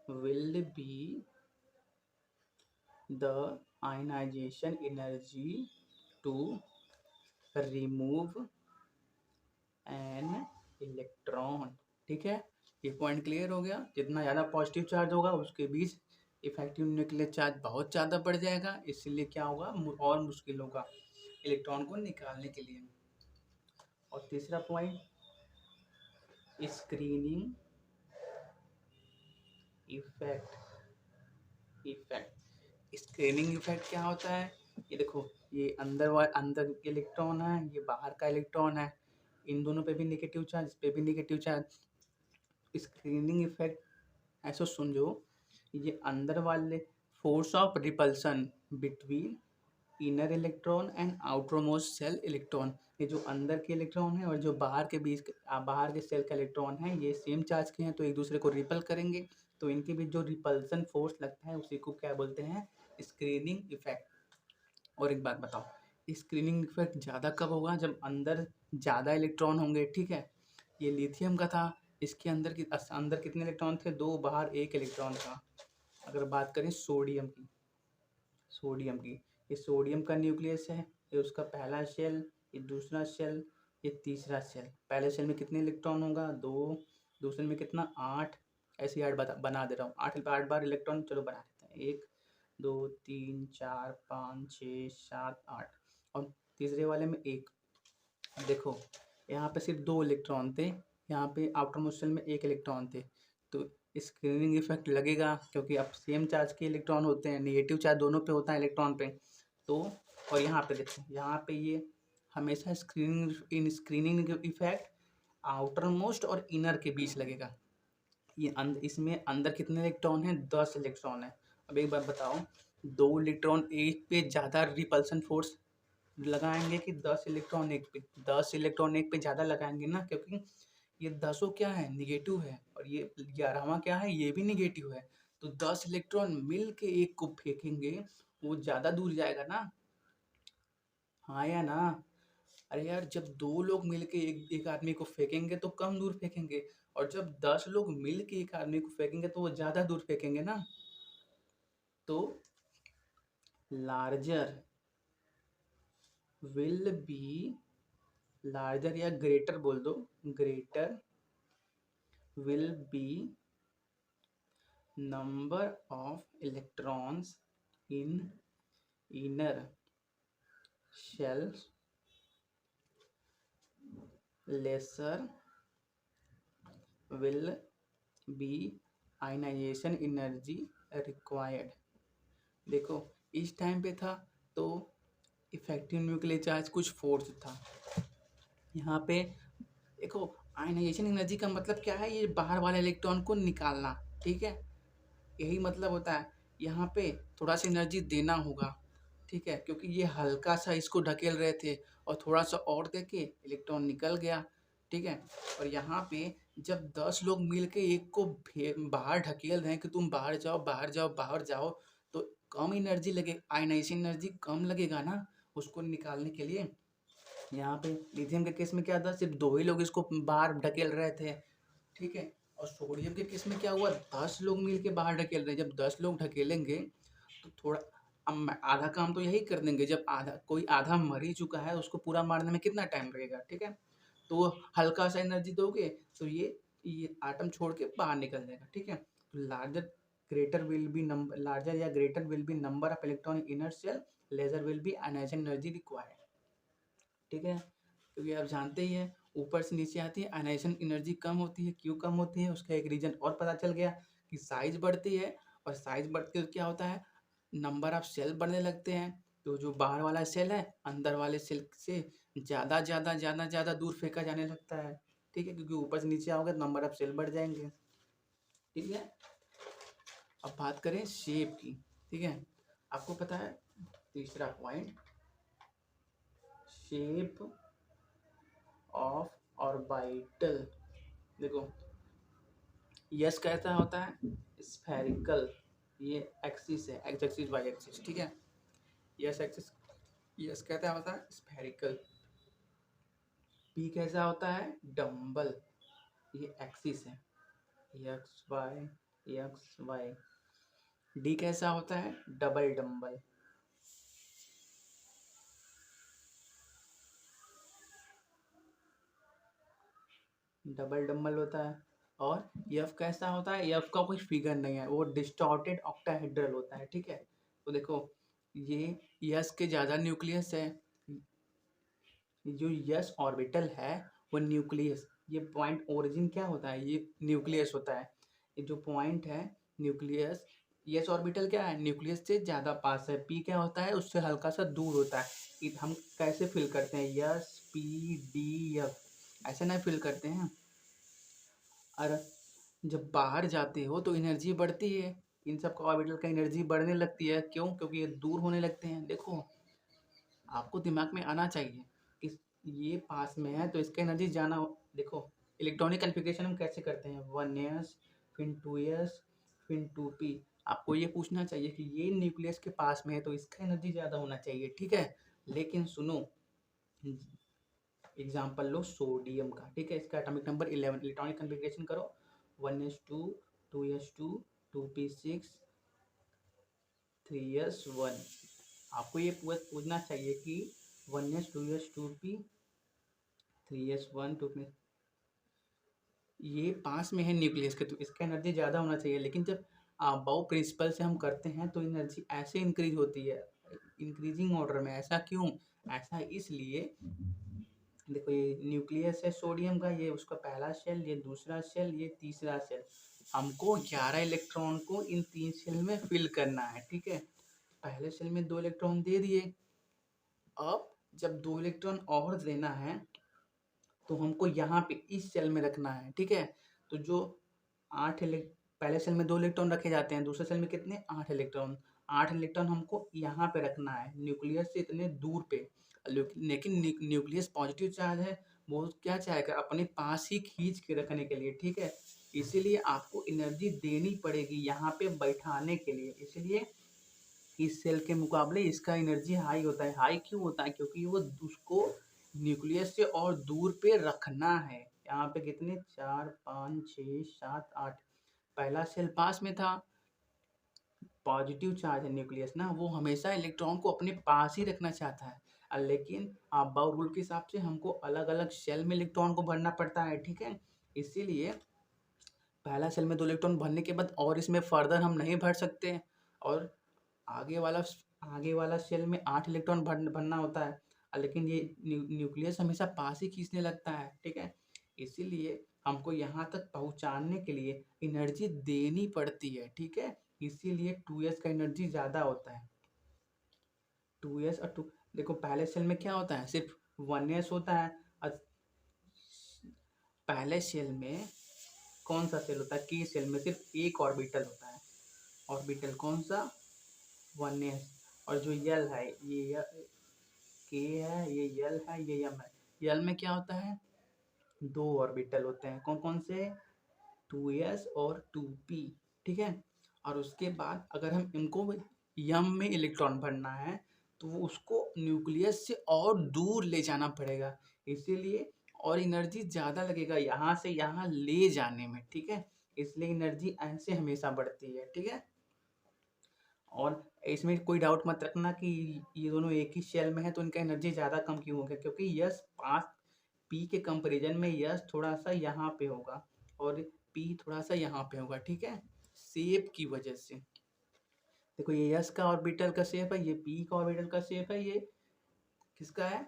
Speaker 1: will be the ionisation energy to remove an electron. ठीक है, ये पॉइंट क्लियर हो गया। जितना ज़्यादा पॉजिटिव चार्ज होगा उसके बीच इफेक्टिव न्यूक्लियर चार्ज बहुत ज़्यादा बढ़ जाएगा, इसलिए क्या होगा, और मुश्किल होगा इलेक्ट्रॉन को निकालने के लिए। और तीसरा point, screening effect. Screening effect क्या होता है, ये देखो, ये अंदर के इलेक्ट्रॉन है, ये बाहर का इलेक्ट्रॉन है, इन दोनों पे भी नेगेटिव चार्ज, इस पे भी नेगेटिव चार्ज। स्क्रीनिंग इफेक्ट ऐसा समझो, ये अंदर वाले force of repulsion between inner electron and outer most shell electron, ये जो अंदर के इलेक्ट्रॉन है और जो बाहर के सेल का इलेक्ट्रॉन है, ये सेम चार्ज के हैं तो एक दूसरे को रिपल करेंगे, तो इनके बीच जो रिपल्सन फोर्स लगता है उसी को क्या बोलते हैं, स्क्रीनिंग इफेक्ट। और एक बात बताओ, स्क्रीनिंग इफेक्ट ज़्यादा कब होगा, जब अंदर ज़्यादा इलेक्ट्रॉन होंगे। ठीक है, ये लिथियम का था, इसके अंदर कितने इलेक्ट्रॉन थे, 2, बाहर 1 इलेक्ट्रॉन था। अगर बात करें सोडियम की, ये सोडियम का न्यूक्लियस है, ये उसका पहला शेल, ये दूसरा शेल, ये तीसरा शेल। पहले शेल में कितने इलेक्ट्रॉन होगा, 2, दूसरे में कितना, 8, ऐसे 8 बना दे रहा हूँ, 8 बार इलेक्ट्रॉन, चलो बना देते हैं, 1 2 3 4 5 6 7 8, और तीसरे वाले में 1। देखो यहाँ पे सिर्फ 2 इलेक्ट्रॉन थे, यहाँ पे आउटर मोस्ट शेल में 1 इलेक्ट्रॉन थे, तो स्क्रीनिंग इफेक्ट लगेगा, क्योंकि अब सेम चार्ज के इलेक्ट्रॉन होते हैं, नेगेटिव चार्ज दोनों पे होता है इलेक्ट्रॉन पे, तो और यहाँ पे देखो, यहाँ पे ये हमेशा स्क्रीनिंग इफेक्ट आउटर मोस्ट और इनर के बीच लगेगा। ये इसमें अंदर कितने इलेक्ट्रॉन हैं? 10 इलेक्ट्रॉन है। अब एक बार बताओ, 2 इलेक्ट्रॉन एक पे ज़्यादा रिपल्सन फोर्स लगाएंगे कि 10 इलेक्ट्रॉन एक पे? 10 इलेक्ट्रॉन एक पे ज़्यादा लगाएंगे ना, क्योंकि ये 10 क्या है? निगेटिव है, और ये 11वां क्या है? ये भी निगेटिव है। तो 10 इलेक्ट्रॉन मिल के एक को फेंकेंगे, वो ज़्यादा दूर जाएगा ना, हाँ या ना? अरे यार, जब 2 लोग मिलके एक आदमी को फेंकेंगे तो कम दूर फेंकेंगे, और जब 10 लोग मिलके एक आदमी को फेंकेंगे तो वो ज़्यादा दूर फेंकेंगे ना। तो लार्जर विल बी, लार्जर या ग्रेटर बोल दो, greater will be number of electrons in inner shells, lesser will be ionization energy required। देखो, इस टाइम पे था तो इफेक्टिव न्यूक्लियर चार्ज कुछ फोर्स था। यहाँ पे देखो, आयनाइजेशन एनर्जी का मतलब क्या है? ये बाहर वाले इलेक्ट्रॉन को निकालना, ठीक है, यही मतलब होता है। यहाँ पे थोड़ा सा एनर्जी देना होगा, ठीक है, क्योंकि ये हल्का सा इसको ढकेल रहे थे और थोड़ा सा और देके इलेक्ट्रॉन निकल गया, ठीक है। और यहाँ पे जब 10 लोग मिल के एक को बाहर ढकेल रहे हैं कि तुम बाहर जाओ, बाहर जाओ, बाहर जाओ, तो कम एनर्जी लगे, आयनाइजेशन एनर्जी कम लगेगा ना उसको निकालने के लिए। यहाँ पे लिथियम के केस में क्या था? सिर्फ 2 ही लोग इसको बाहर ढकेल रहे थे, ठीक है। और सोडियम के केस में क्या हुआ? 10 लोग मिल के बाहर ढकेल रहे हैं। जब 10 लोग ढकेलेंगे तो थोड़ा, अब आधा काम तो यही कर देंगे। जब कोई आधा मर ही चुका है, उसको पूरा मारने में कितना टाइम लगेगा, ठीक है। तो वो हल्का सा एनर्जी दोगे तो ये आटम छोड़ के बाहर निकल जाएगा, ठीक है। तो लार्जर या greater will be number of electron in inner shell, lesser will be ionisation energy required, ठीक है। क्योंकि आप जानते ही हैं, ऊपर से नीचे आती है आयनाइजेशन एनर्जी कम होती है। क्यों कम होती है? उसका एक रीजन और पता चल गया कि साइज बढ़ती है, और साइज बढ़ती है तो क्या होता है? नंबर ऑफ सेल बढ़ने लगते हैं। तो जो बाहर वाला सेल है, अंदर वाले सेल से ज़्यादा ज़्यादा ज़्यादा ज़्यादा दूर फेंका जाने लगता है, ठीक है, क्योंकि ऊपर से नीचे आओगे तो नंबर ऑफ सेल बढ़ जाएंगे, ठीक है। अब बात करें शेप की, ठीक है। आपको पता है तीसरा पॉइंट, शेप ऑफ ऑर्बिटल। देखो, यस कैसा होता है? स्फेरिकल, ये एक्सिस है, एक्स एक्सिस वाई एक्सिस, ठीक है। यस एक्सिस, यस कहता होता है स्फेरिकल। पी कैसा होता है? डम्बल, ये एक्सिस है, एक्स वाई। डी कैसा होता है? Double dumbbell. डबल डम्बल होता है। और एफ कैसा होता है? एफ का कोई फिगर नहीं है, वो डिस्टॉर्टेड ऑक्टाहेड्रल होता है, ठीक है। तो देखो, ये यस के ज़्यादा न्यूक्लियस है, जो यस ऑर्बिटल है वो न्यूक्लियस, ये पॉइंट ओरिजिन क्या होता है? ये न्यूक्लियस होता है। ये जो पॉइंट है न्यूक्लियस, यस ऑर्बिटल क्या है? न्यूक्लियस से ज़्यादा पास है। पी क्या होता है? उससे हल्का सा दूर होता है। हम कैसे फिल करते हैं? यस पी डी एफ, ऐसे ना फिल करते हैं। और जब बाहर जाते हो तो एनर्जी बढ़ती है, इन सब का ऑर्बिटल का एनर्जी बढ़ने लगती है। क्यों? क्योंकि ये दूर होने लगते हैं। देखो, आपको दिमाग में आना चाहिए कि ये पास में है तो इसका एनर्जी जाना देखो, इलेक्ट्रॉनिक कन्फिग्रेशन हम कैसे करते हैं? 1s, फिर 2s, फिर 2p। आपको ये पूछना चाहिए कि ये न्यूक्लियस के पास में है तो इसका एनर्जी ज़्यादा होना चाहिए, ठीक है। लेकिन सुनो, एग्जाम्पल लो सोडियम का, ठीक है। इसका एटॉमिक नंबर 11, इलेक्ट्रॉनिक कन्फिग्रेशन करो 1s2, 2s2, 2p6, 3s1। आपको ये पूछना चाहिए कि 1s 2s 2p 3s1 2p, ये पास में है न्यूक्लियस के तो इसका एनर्जी ज़्यादा होना चाहिए। लेकिन जब अबाव प्रिंसिपल से हम करते हैं तो एनर्जी ऐसे इंक्रीज होती है, इंक्रीजिंग ऑर्डर में। ऐसा क्यों? ऐसा इसलिए, देखो, ये न्यूक्लियस है सोडियम का, ये उसका पहला शेल, ये दूसरा शेल, ये तीसरा शेल। हमको 11 इलेक्ट्रॉन को इन 3 शेल में फिल करना है, ठीक है। पहले शेल में 2 इलेक्ट्रॉन दे दिए, अब जब 2 इलेक्ट्रॉन और देना है तो हमको यहाँ पे इस सेल में रखना है, ठीक है। तो जो 8 पहले सेल में 2 इलेक्ट्रॉन रखे जाते हैं, दूसरे सेल में कितने 8 इलेक्ट्रॉन। 8 इलेक्ट्रॉन हमको यहाँ पे रखना है न्यूक्लियस से इतने दूर पे। लेकिन न्यूक्लियस पॉजिटिव चार्ज है, वो क्या चाहेगा अपने पास ही खींच के रखने के लिए, ठीक है। इसीलिए आपको एनर्जी देनी पड़ेगी यहाँ पे बैठाने के लिए। इसलिए इस सेल के मुकाबले इसका एनर्जी हाई होता है। हाई क्यों होता है? क्योंकि वो उसको न्यूक्लियस से और दूर पे रखना है। यहाँ पे कितने 4 5 6 7 8, पहला सेल पास में था, पॉजिटिव चार्ज है न्यूक्लियस ना, वो हमेशा इलेक्ट्रॉन को अपने पास ही रखना चाहता है। लेकिन अब्बाउ रूल के हिसाब से हमको अलग अलग सेल में इलेक्ट्रॉन को भरना पड़ता है, ठीक है। इसीलिए पहला सेल में 2 इलेक्ट्रॉन भरने के बाद और इसमें फर्दर हम नहीं भर सकते, और आगे वाला सेल में 8 इलेक्ट्रॉन भरना होता है। लेकिन ये न्यूक्लियस हमेशा पास ही खींचने लगता है, ठीक है। इसीलिए हमको यहाँ तक पहुँचाने के लिए एनर्जी देनी पड़ती है, ठीक है। इसीलिए 2s का एनर्जी ज़्यादा होता है। 2s और 2, देखो पहले सेल में क्या होता है, सिर्फ 1s होता है। और पहले सेल में कौन सा सेल होता है, के सेल में सिर्फ एक ऑर्बिटल होता है। ऑर्बिटल कौन सा, 1s। और जो यल है, ये के है, ये यल है, ये यम है। यल में क्या होता है, 2 ऑर्बिटल होते हैं। कौन कौन से, 2s और 2p, ठीक है। और उसके बाद अगर हम इनको यम में इलेक्ट्रॉन भरना है तो वो उसको न्यूक्लियस से और दूर ले जाना पड़ेगा। इसीलिए और एनर्जी ज़्यादा लगेगा यहाँ से यहाँ ले जाने में, ठीक है। इसलिए एनर्जी ऐसे हमेशा बढ़ती है, ठीक है। और इसमें कोई डाउट मत रखना कि ये दोनों एक ही शेल में है तो इनका एनर्जी ज़्यादा कम क्यों हो गया, क्योंकि यस पास पी के कंपैरिजन में यस थोड़ा सा यहाँ पे होगा और पी थोड़ा सा यहाँ पे होगा, ठीक है, शेप की वजह से। देखो ये यस का ऑर्बिटल का शेप है, ये पी का ऑर्बिटल का शेप है, ये किसका है,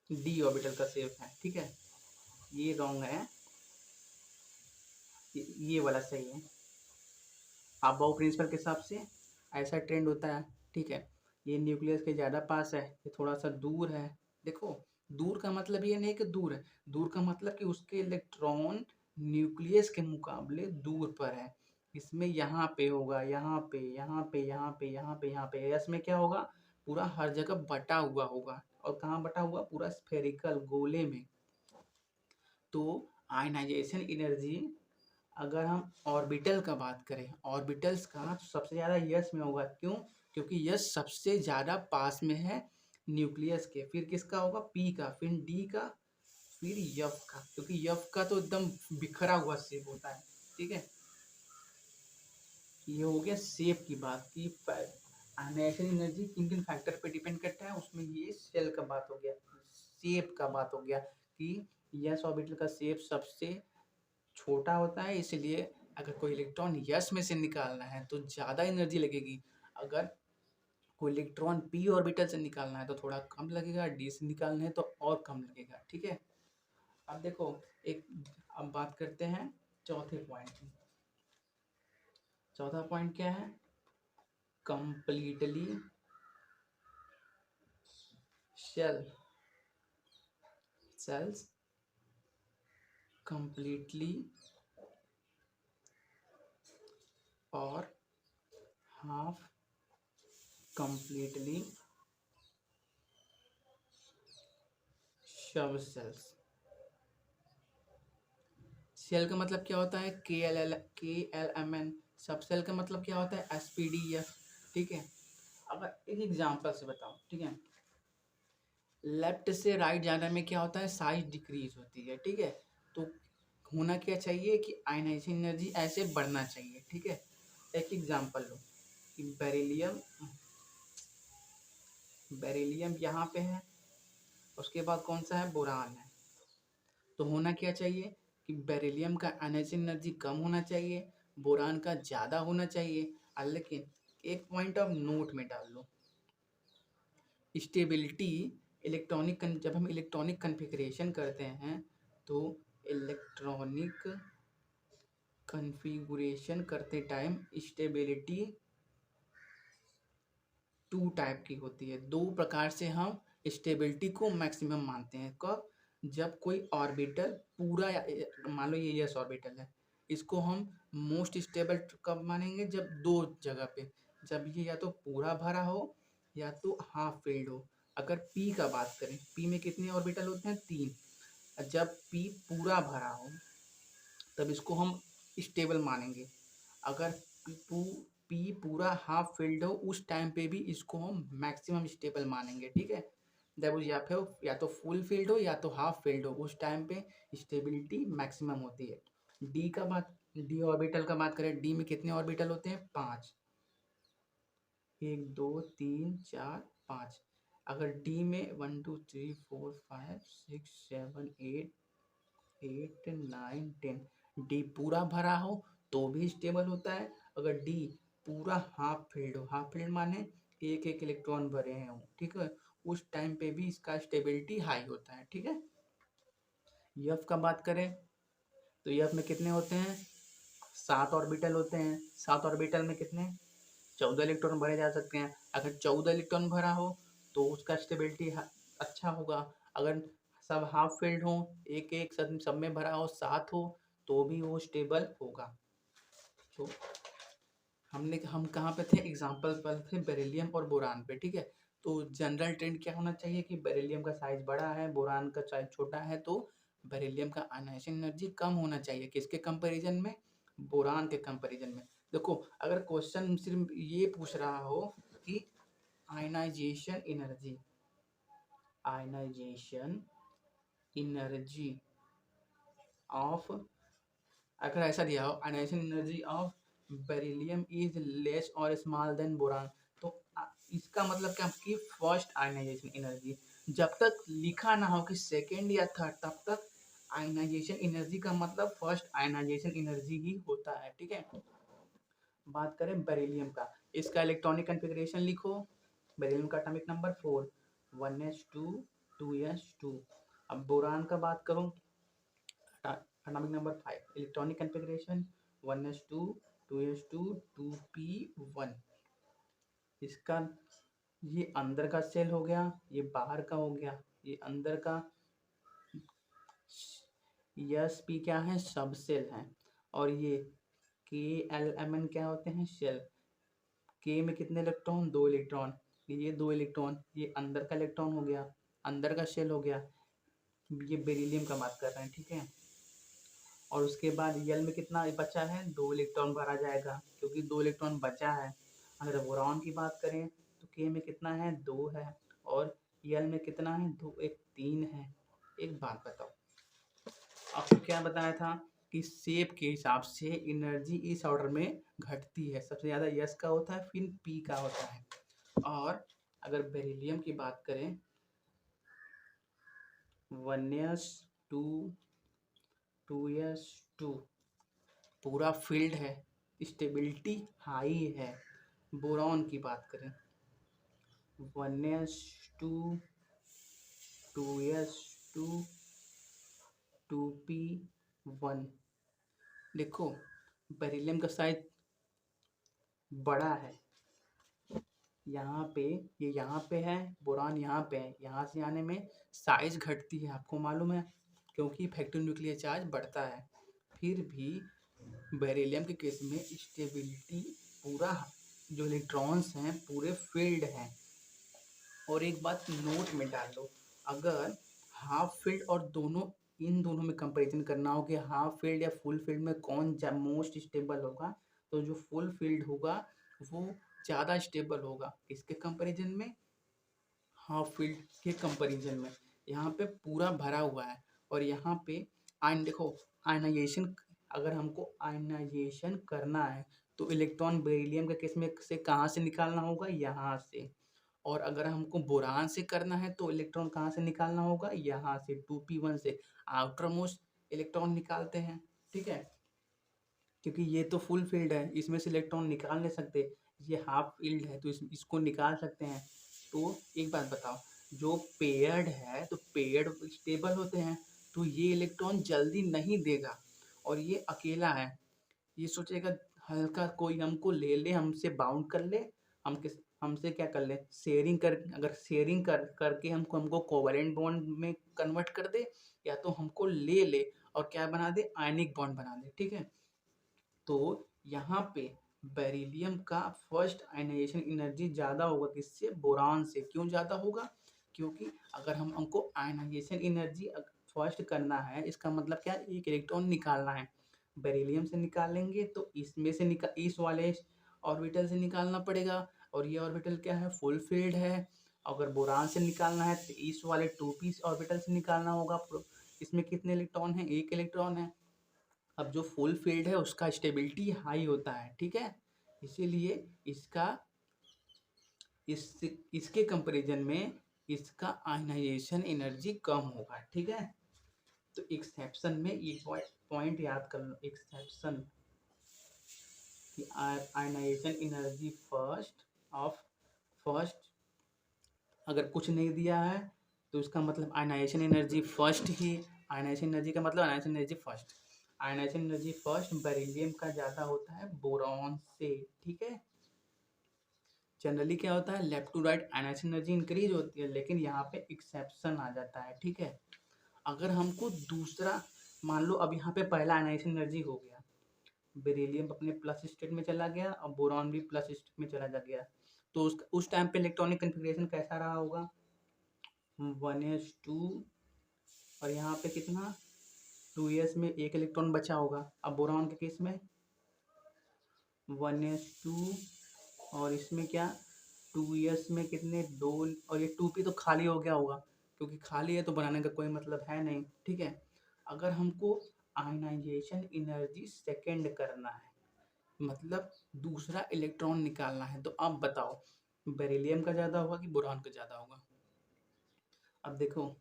Speaker 1: डी ऑर्बिटल का शेप है, ठीक है। ये रॉन्ग है, ये वाला सही है। अबाउ प्रिंसिपल के हिसाब से ऐसा ट्रेंड होता है, ठीक है। ये न्यूक्लियस के ज़्यादा पास है, ये थोड़ा सा दूर है। देखो दूर का मतलब ये नहीं कि दूर है, दूर का मतलब कि उसके इलेक्ट्रॉन न्यूक्लियस के मुकाबले दूर पर है। इसमें यहाँ पे होगा, यहाँ पे, यहाँ पे, यहाँ पे, यहाँ पे, यहाँ पे। यस में क्या होगा, पूरा हर जगह बटा हुआ होगा। और कहाँ बटा हुआ, पूरा स्फेरिकल गोले में। तो आयनाइजेशन एनर्जी अगर हम ऑर्बिटल का बात करें, ऑर्बिटल्स का तो सबसे ज़्यादा यस में होगा। क्यों? क्योंकि यस सबसे ज़्यादा पास में है न्यूक्लियस के। फिर किसका होगा, पी का, फिर डी का, फिर यफ का। क्योंकि यफ का तो एकदम बिखरा हुआ शेप होता है, ठीक है। ये हो गया शेप की बात की। आयनाइजेशन एनर्जी किन किन फैक्टर पे डिपेंड करता है, उसमें ये सेल का बात हो गया, शेप का बात हो गया कि यस ऑर्बिटल का शेप सबसे छोटा होता है। इसलिए अगर कोई इलेक्ट्रॉन यस में से निकालना है तो ज़्यादा एनर्जी लगेगी। अगर कोई इलेक्ट्रॉन पी ऑर्बिटल से निकालना है तो थोड़ा कम लगेगा, डी से निकालना है तो और कम लगेगा, ठीक है। अब देखो एक, अब बात करते हैं चौथे पॉइंट की। चौथा पॉइंट क्या है, कंप्लीटली सेल्स कंप्लीटली और हाफ कंप्लीटली सब सेल्स। सेल का मतलब क्या होता है, KLMN। सब सेल का मतलब क्या होता है, SPDF, ठीक है। अब एक एग्जांपल से बताओ, ठीक है। लेफ्ट से राइट जाने में क्या होता है, साइज डिक्रीज होती है, ठीक है। तो होना क्या चाहिए कि आयनाइजेशन एनर्जी ऐसे बढ़ना चाहिए, ठीक है। एक एग्जांपल लो कि बेरिलियम यहाँ पे है, उसके बाद कौन सा है, बोरान है। तो होना क्या चाहिए कि बेरिलियम का आयनाइजेशन एनर्जी कम होना चाहिए, बोरान का ज़्यादा होना चाहिए। लेकिन एक पॉइंट ऑफ नोट में डाल लो, स्टेबिलिटी जब हम इलेक्ट्रॉनिक कन्फिग्रेशन करते हैं तो इलेक्ट्रॉनिक कन्फिगुरेशन करते टाइम स्टेबिलिटी टू टाइप की होती है। दो प्रकार से हम स्टेबिलिटी को मैक्सिमम मानते हैं। कब? जब कोई ऑर्बिटल पूरा मान लो ये यस ऑर्बिटल है, इसको हम मोस्ट स्टेबल कब मानेंगे? जब दो जगह पे, जब ये या तो पूरा भरा हो या तो हाफ फिल्ड हो। अगर पी का बात करें, पी में कितने ऑर्बिटल होते हैं? 3। जब पी पूरा भरा हो तब इसको हम स्टेबल मानेंगे। अगर पी पूरा हाफ फिल्ड हो उस टाइम पे भी इसको हम मैक्सिमम स्टेबल मानेंगे। ठीक है, जब या तो फुल फिल्ड हो या तो हाफ फिल्ड हो, उस टाइम पे स्टेबिलिटी मैक्सिमम होती है। डी ऑर्बिटल का बात करें, डी में कितने ऑर्बिटल होते हैं? 5। 1 2 3 4 5। अगर डी में 1 2 3 4 5 6 7 8 9 10, डी पूरा भरा हो तो भी स्टेबल होता है। अगर डी पूरा हाफ फिल्ड हो, हाफ फिल्ड माने एक एक इलेक्ट्रॉन भरे हैं, ठीक है, उस टाइम पे भी इसका स्टेबिलिटी हाई होता है। ठीक है, यफ का बात करें तो यफ में कितने होते हैं? 7 ऑर्बिटल होते हैं। 7 ऑर्बिटल में कितने? 14 इलेक्ट्रॉन भरे जा सकते हैं। अगर 14 इलेक्ट्रॉन भरा हो तो उसका स्टेबिलिटी अच्छा होगा। अगर सब हाफ फिल्ड हो, एक एक सब में भरा हो, 7 हो, तो भी वो स्टेबल होगा। तो हम कहाँ पे थे? एग्जाम्पल पर थे बेरिलियम और बोरान पे। ठीक है, तो जनरल ट्रेंड क्या होना चाहिए कि बेरिलियम का साइज बड़ा है, बोरान का साइज छोटा है, तो बेरिलियम का आयनाइजेशन एनर्जी कम होना चाहिए। किसके कंपैरिजन में? बोरान के कंपैरिजन में। देखो, अगर क्वेश्चन सिर्फ ये पूछ रहा हो कि आयनाइजेशन एनर्जी ऑफ, अगर ऐसा दिया हो ionisation energy of beryllium is less और स्मॉल देन बोरान, तो इसका मतलब क्या कि फर्स्ट आयनाइजेशन एनर्जी। जब तक लिखा ना हो कि सेकेंड या थर्ड, तब तक आयनाइजेशन एनर्जी का मतलब फर्स्ट आयनाइजेशन एनर्जी ही होता है। ठीक है, बात करें बेरिलियम का, इसका इलेक्ट्रॉनिक कॉन्फ़िगरेशन लिखो। बेरिलियम का एटॉमिक नंबर 4, 1s2 2s2। अब बोरान का बात करूं, atomic number 5, electronic configuration 1s2 2s2 2p1। इसका ये अंदर का सेल हो गया, ये बाहर का हो गया। ये अंदर का यस पी क्या है? सब सेल है। और ये के एल एम एन क्या होते हैं? शेल। के में कितने इलेक्ट्रॉन? 2 इलेक्ट्रॉन। ये 2 इलेक्ट्रॉन, ये अंदर का इलेक्ट्रॉन हो गया, अंदर का शेल हो गया। ये बेरिलियम का बात कर रहे हैं। ठीक है, और उसके बाद यल में कितना बचा है? 2 इलेक्ट्रॉन भरा जाएगा, क्योंकि 2 इलेक्ट्रॉन बचा है। अगर बोरॉन की बात करें तो के में कितना है? 2 है, और यल में कितना है? 2 1 3 है। एक बात बताओ, आपको क्या बताया था कि शेप के हिसाब से एनर्जी इस ऑर्डर में घटती है। सबसे ज़्यादा यस का होता है, फिर पी का होता है। और अगर बेरिलियम की बात करें, 1s2 2s2 पूरा फील्ड है, स्टेबिलिटी हाई है। बोरॉन की बात करें, 1s2 2s2 2p1। देखो, बेरिलियम का साइज बड़ा है, यहाँ पे, ये यहाँ पे है, बोरान यहाँ पे है। यहाँ से आने में साइज घटती है, आपको मालूम है, क्योंकि इफेक्टिव न्यूक्लियर चार्ज बढ़ता है। फिर भी बेरिलियम के केस में स्टेबिलिटी पूरा, जो इलेक्ट्रॉन्स हैं पूरे फील्ड हैं। और एक बात नोट में डाल लो, अगर हाफ फील्ड और दोनों, इन दोनों में कंपैरिजन करना हो कि हाफ फील्ड या फुल फील्ड में कौन मोस्ट स्टेबल होगा, तो जो फुल फील्ड होगा वो ज़्यादा स्टेबल होगा। किसके कंपैरिजन में? हाफ फील्ड के कंपैरिजन में। यहाँ पे पूरा भरा हुआ है, और यहाँ पे देखो, आयनाइजेशन, अगर हमको आयनाइजेशन करना है तो इलेक्ट्रॉन बेरिलियम के केस में से कहाँ से निकालना होगा? यहाँ से। और अगर हमको बोरान से करना है तो इलेक्ट्रॉन कहाँ से निकालना होगा? यहाँ से, 2p1 से आउटर मोस्ट इलेक्ट्रॉन निकालते हैं। ठीक है, क्योंकि ये तो फुल फील्ड है, इसमें से इलेक्ट्रॉन निकाल नहीं सकते। ये हाफ फील्ड है तो इसको निकाल सकते हैं। तो एक बात बताओ, जो पेयर्ड है तो पेयर्ड स्टेबल होते हैं, तो ये इलेक्ट्रॉन जल्दी नहीं देगा। और ये अकेला है, ये सोचेगा हल्का कोई हमको ले ले, हमसे बाउंड कर ले, हम किस हमसे क्या कर ले, शेयरिंग कर, अगर शेयरिंग करके हमको कोवैलेंट बॉन्ड में कन्वर्ट कर दे, या तो हमको ले ले और क्या बना दे, आयनिक बॉन्ड बना दे, ठीक है। तो यहाँ पे बेरिलियम का फर्स्ट आयनाइजेशन एनर्जी ज़्यादा होगा किससे, बोरान से। क्यों ज़्यादा होगा, क्योंकि अगर हमको आयनाइजेशन एनर्जी फर्स्ट करना है, इसका मतलब क्या, एक इलेक्ट्रॉन निकालना है। बेरिलियम से निकालेंगे तो इसमें से इस वाले ऑर्बिटल से निकालना पड़ेगा, और ये ऑर्बिटल क्या है, फुल फिल्ड है। अगर बोरान से निकालना है तो इस वाले 2p ऑर्बिटल से निकालना होगा। इसमें कितने इलेक्ट्रॉन है, एक इलेक्ट्रॉन है। अब जो फुल फील्ड है उसका स्टेबिलिटी हाई होता है, ठीक है, इसीलिए इसका इसके कंपैरिजन में इसका आयनाइजेशन एनर्जी कम होगा, ठीक है। तो एक्सेप्शन में ये पॉइंट याद कर लो, एक्सेप्शन कि आयनाइजेशन एनर्जी फर्स्ट अगर कुछ नहीं दिया है तो इसका मतलब आयनाइजेशन एनर्जी फर्स्ट ही, आयनाइजेशन एनर्जी का मतलब ionisation energy first. Ionization energy first beryllium का ज़्यादा होता है बोरॉन से, ठीक है। जनरली क्या होता है, left to right ionisation energy increase होती है, लेकिन यहाँ पे एक्सेप्शन आ जाता है, ठीक है। अगर हमको दूसरा, मान लो अब यहाँ पे पहला आयनाइजेशन एनर्जी हो गया, बेरिलियम अपने प्लस स्टेट में चला गया और बोरॉन भी प्लस स्टेट में चला जा गया, तो उस टाइम पे इलेक्ट्रॉनिक कन्फिग्रेशन कैसा रहा होगा, 1s2, और यहाँ पे कितना, 2s में एक इलेक्ट्रॉन बचा होगा। अब बोरॉन के केस में 1s2, और इसमें क्या, 2s में कितने, दो, और ये 2p तो खाली हो गया होगा, क्योंकि खाली है तो बनाने का कोई मतलब है नहीं, ठीक है। अगर हमको आयनाइजेशन एनर्जी सेकेंड करना है, मतलब दूसरा इलेक्ट्रॉन निकालना है, तो आप बताओ बेरिलियम का ज़्यादा होगा कि बोरॉन का ज़्यादा होगा। अब देखो,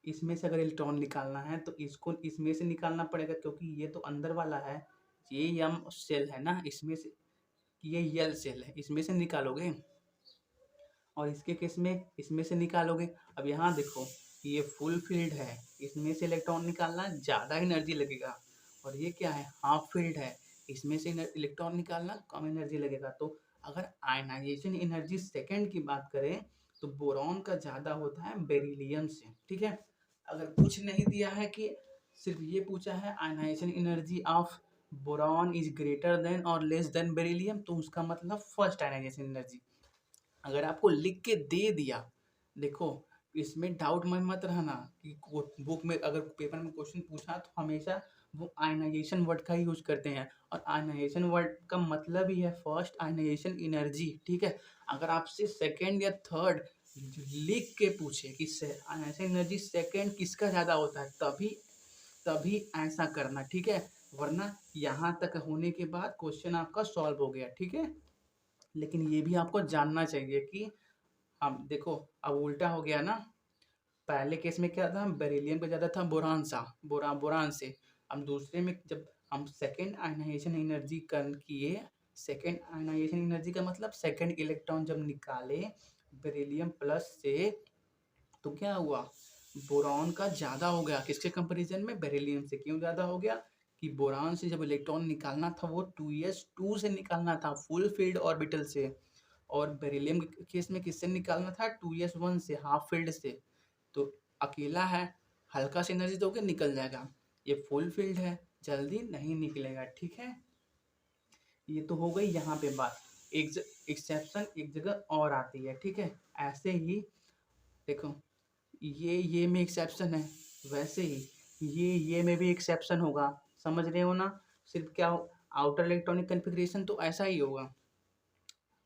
Speaker 1: इसमें से अगर इलेक्ट्रॉन निकालना है तो इसको इसमें से निकालना पड़ेगा, क्योंकि ये तो अंदर वाला है, ये यम सेल है ना, इसमें से, ये यल सेल है, इसमें से निकालोगे, और इसके केस में इसमें से निकालोगे। अब यहाँ देखो, ये फुल फील्ड है, इसमें से इलेक्ट्रॉन निकालना ज़्यादा एनर्जी लगेगा, और ये क्या है, हाफ फील्ड है, इसमें से इलेक्ट्रॉन निकालना कम एनर्जी लगेगा। तो अगर आयनाइजेशन एनर्जी सेकेंड की बात करें तो बोरॉन का ज़्यादा होता है बेरिलियम से, ठीक है। अगर कुछ नहीं दिया है कि सिर्फ ये पूछा है ionization energy of boron is greater than और लेस देन बेरिलियम, तो उसका मतलब फर्स्ट आयनाइजेशन एनर्जी। अगर आपको लिख के दे दिया, देखो इसमें डाउट में मत रहना कि बुक में अगर पेपर में क्वेश्चन पूछा तो हमेशा वो आयनाइजेशन वर्ड का ही यूज करते हैं, और आयनाइजेशन वर्ड का मतलब ही है फर्स्ट आयनाइजेशन एनर्जी, ठीक है। अगर आपसे सेकेंड या थर्ड लिख के पूछे कि आयनाइजेशन एनर्जी सेकेंड किसका ज़्यादा होता है, तभी तभी ऐसा करना, ठीक है। वरना यहाँ तक होने के बाद क्वेश्चन आपका सॉल्व हो गया, ठीक है। लेकिन ये भी आपको जानना चाहिए कि हम देखो, अब उल्टा हो गया ना, पहले केस में क्या था, बेरिलियम का ज़्यादा था बोरान से। अब दूसरे में जब हम सेकेंड आयनाइजेशन एनर्जी कर किए, सेकेंड आयनाइजेशन एनर्जी का मतलब सेकेंड इलेक्ट्रॉन जब निकाले बेरिलियम प्लस से, तो क्या हुआ, बोरॉन का ज़्यादा हो गया, किसके कंपैरिजन में, बेरिलियम से। क्यों ज़्यादा हो गया, कि बोरान से जब इलेक्ट्रॉन निकालना था वो 2s2 से निकालना था, फुल फील्ड ऑर्बिटल से, और बेरिलियम के केस में किससे निकालना था, 2s1 से, हाफ फील्ड से। तो अकेला है, हल्का सा एनर्जी दोगे निकल जाएगा, ये फुल फील्ड है, जल्दी नहीं निकलेगा, ठीक है। ये तो हो गई यहाँ पे बात। एक एक्सेप्शन एक जगह और आती है, ठीक है। ऐसे ही देखो, ये में एक्सेप्शन है, वैसे ही ये में भी एक्सेप्शन होगा, समझ रहे हो ना। सिर्फ क्या, आउटर इलेक्ट्रॉनिक कन्फिग्रेशन तो ऐसा ही होगा।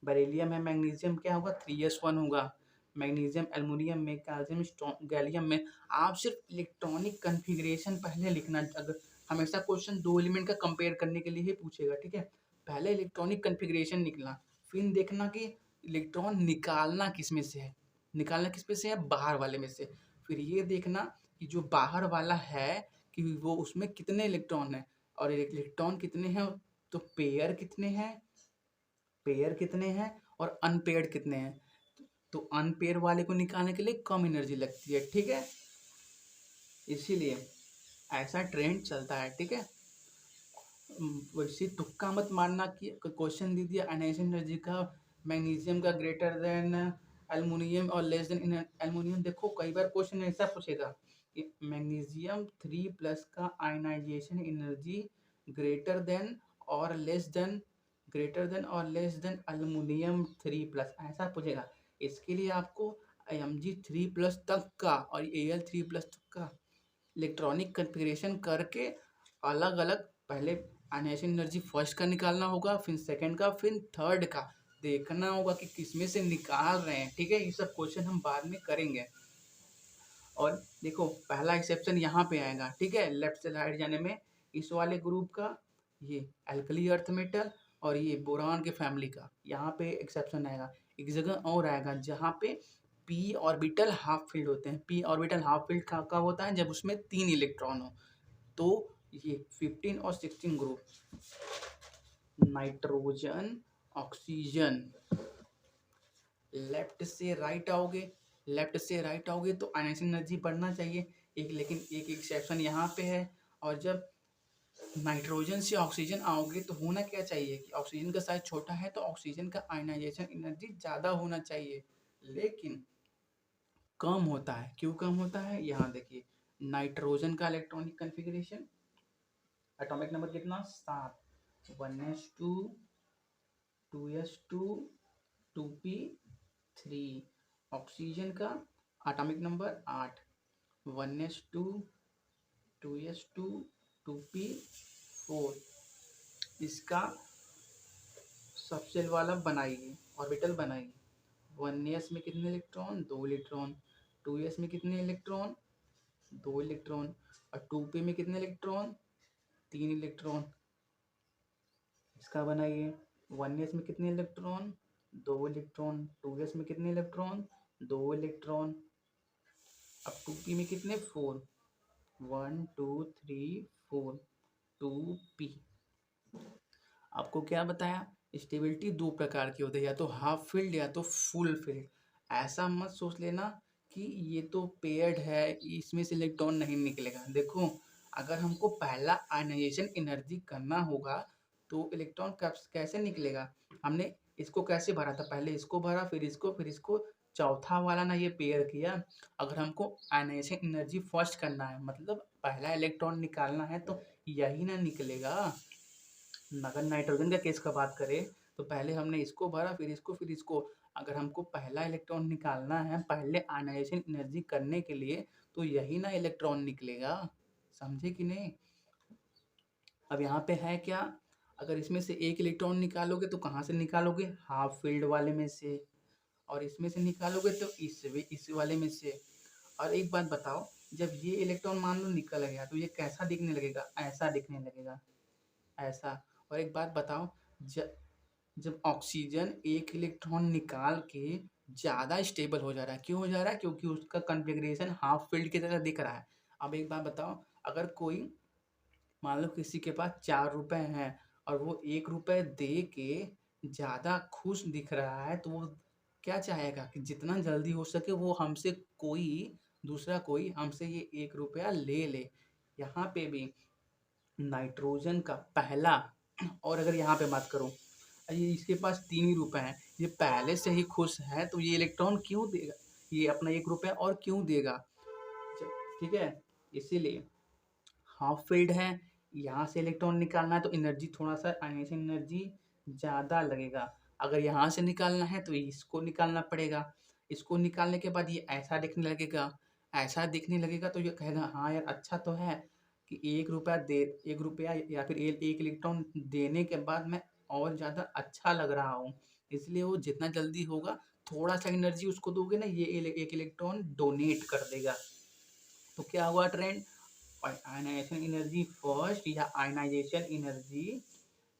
Speaker 1: बेरिलियम है, मैग्नीशियम क्या होगा, 3s1 होगा, मैग्नीशियम एल्युमिनियम में, कैल्शियम गैलियम में। आप सिर्फ इलेक्ट्रॉनिक कन्फिग्रेशन पहले लिखना, अगर हमेशा क्वेश्चन दो एलिमेंट का कंपेयर करने के लिए ही पूछेगा, ठीक है। पहले इलेक्ट्रॉनिक कन्फिग्रेशन निकला, फिर देखना कि इलेक्ट्रॉन निकालना किस में से है, निकालना किस में से है, बाहर वाले में से। फिर ये देखना कि जो बाहर वाला है कि वो उसमें कितने इलेक्ट्रॉन है, और इलेक्ट्रॉन कितने हैं, तो पेयर कितने हैं और अनपेयर्ड कितने हैं। तो अनपेयर वाले को निकालने के लिए कम एनर्जी लगती है, ठीक है। इसीलिए ऐसा ट्रेंड चलता है, ठीक है। वैसे तुक्का मत मारना कि क्वेश्चन दे दिया आयनाइजेशन एनर्जी का मैग्नीशियम का ग्रेटर देन एल्युमिनियम और लेस देन एल्युमिनियम। देखो कई बार क्वेश्चन ऐसा पूछेगा कि मैग्नीशियम 3+ का आयनाइजेशन एनर्जी ग्रेटर देन और लेस देन एल्युमिनियम 3+, ऐसा पूछेगा। इसके लिए आपको Mg3+ तक का और Al3+ तक का इलेक्ट्रॉनिक कन्फिग्रेशन करके अलग अलग पहले आयनाइजेशन एनर्जी फर्स्ट का निकालना होगा, फिर सेकंड का, फिर थर्ड का देखना होगा कि किसमें से निकाल रहे हैं। ठीक है, ये सब क्वेश्चन हम बाद में करेंगे। और देखो पहला एक्सेप्शन यहाँ पे आएगा। ठीक है, लेफ्ट से राइट जाने में इस वाले ग्रुप का ये एल्कली अर्थ मेटल और ये बोरान के फैमिली का यहाँ पे एक्सेप्शन आएगा। एक जगह और आएगा जहाँ पे पी ऑर्बिटल हाफ फील्ड होते हैं। पी ऑर्बिटल हाफ फील्ड कब होता है? जब उसमें 3 इलेक्ट्रॉन हो। तो ये 15 और 16 ग्रुप नाइट्रोजन, ऑक्सीजन, लेफ्ट से राइट आओगे तो आयनाइजेशन एनर्जी बढ़ना चाहिए। लेकिन एक एक्सेप्शन यहाँ पे है। और जब नाइट्रोजन से ऑक्सीजन आओगे तो होना क्या चाहिए कि ऑक्सीजन का साइज छोटा है तो ऑक्सीजन का आयनाइजेशन एनर्जी ज़्यादा होना चाहिए, लेकिन कम होता है। क्यों कम होता है? यहाँ देखिए, नाइट्रोजन का इलेक्ट्रॉनिक कन्फिग्रेशन एटॉमिक नंबर कितना? 7, 1s2 2s2 2p3। ऑक्सीजन का atomic number 8, 1s2 2s2 2p4। इसका सबसेल वाला बनाइए, ऑर्बिटल बनाइए। 1s में कितने इलेक्ट्रॉन? 2 इलेक्ट्रॉन। 2s में कितने इलेक्ट्रॉन? 2 इलेक्ट्रॉन। और 2p में कितने इलेक्ट्रॉन? 3 इलेक्ट्रॉन। इसका बनाइए। 1s में कितने इलेक्ट्रॉन? 2 इलेक्ट्रॉन। 2s में कितने इलेक्ट्रॉन? 2 इलेक्ट्रॉन। अब 2p में कितने? 4, 1 2 3 4, 2p। आपको क्या बताया? स्टेबिलिटी 2 प्रकार की होती है, या तो हाफ फील्ड या तो फुल फील्ड। ऐसा मत सोच लेना कि ये तो पेयर्ड है, इसमें से इलेक्ट्रॉन नहीं निकलेगा। देखो अगर हमको पहला आयनाइजेशन एनर्जी करना होगा तो इलेक्ट्रॉन कैसे निकलेगा? हमने इसको कैसे भरा था? पहले इसको भरा, फिर इसको, चौथा वाला ना ये पेयर किया। अगर हमको आयनाइजेशन एनर्जी फर्स्ट करना है, मतलब पहला इलेक्ट्रॉन निकालना है, तो यही ना निकलेगा। अगर नाइट्रोजन का केस का बात करें तो पहले हमने इसको भरा, फिर इसको। अगर हमको पहला इलेक्ट्रॉन निकालना है पहले आयनाइजेशन एनर्जी करने के लिए, तो यही ना इलेक्ट्रॉन निकलेगा। समझे कि नहीं? अब यहाँ पे है क्या? अगर इसमें से एक इलेक्ट्रॉन निकालोगे तो कहाँ से निकालोगे? हाफ फील्ड वाले में से। और इसमें से निकालोगे तो इस वाले में से। और एक बात बताओ, जब ये इलेक्ट्रॉन मान लो निकल गया तो ये कैसा दिखने लगेगा? ऐसा दिखने लगेगा, ऐसा। और एक बात बताओ, जब ऑक्सीजन एक इलेक्ट्रॉन निकाल के ज़्यादा स्टेबल हो जा रहा है, क्यों हो जा रहा है? क्योंकि उसका कन्फिग्रेशन हाफ फील्ड की तरह दिख रहा है। अब एक बात बताओ, अगर कोई मान लो किसी के पास 4 रुपए हैं और वो 1 रुपए दे के ज़्यादा खुश दिख रहा है, तो वो क्या चाहेगा कि जितना जल्दी हो सके वो हमसे दूसरा कोई हमसे ये 1 रुपया ले ले। यहाँ पे भी नाइट्रोजन का पहला, और अगर यहाँ पे बात करूँ, ये इसके पास 3 ही रुपए हैं, ये पहले से ही खुश है, तो ये इलेक्ट्रॉन क्यों देगा? ये अपना 1 रुपया और क्यों देगा? ठीक है, इसीलिए हाफ फील्ड है, यहाँ से इलेक्ट्रॉन निकालना है तो एनर्जी थोड़ा सा आयनाइजेशन एनर्जी ज़्यादा लगेगा। अगर यहाँ से निकालना है तो इसको निकालना पड़ेगा। इसको निकालने के बाद ये ऐसा दिखने लगेगा। ऐसा दिखने लगेगा तो ये कहेगा हाँ यार अच्छा तो है कि 1 रुपया या फिर एक इलेक्ट्रॉन देने के बाद मैं और ज़्यादा अच्छा लग रहा हूँ। इसलिए वो जितना जल्दी होगा थोड़ा सा एनर्जी उसको दोगे ना, ये एक इलेक्ट्रॉन डोनेट कर देगा। तो क्या हुआ ट्रेंड? आयनाइजेशन एनर्जी फर्स्ट या आयनाइजेशन एनर्जी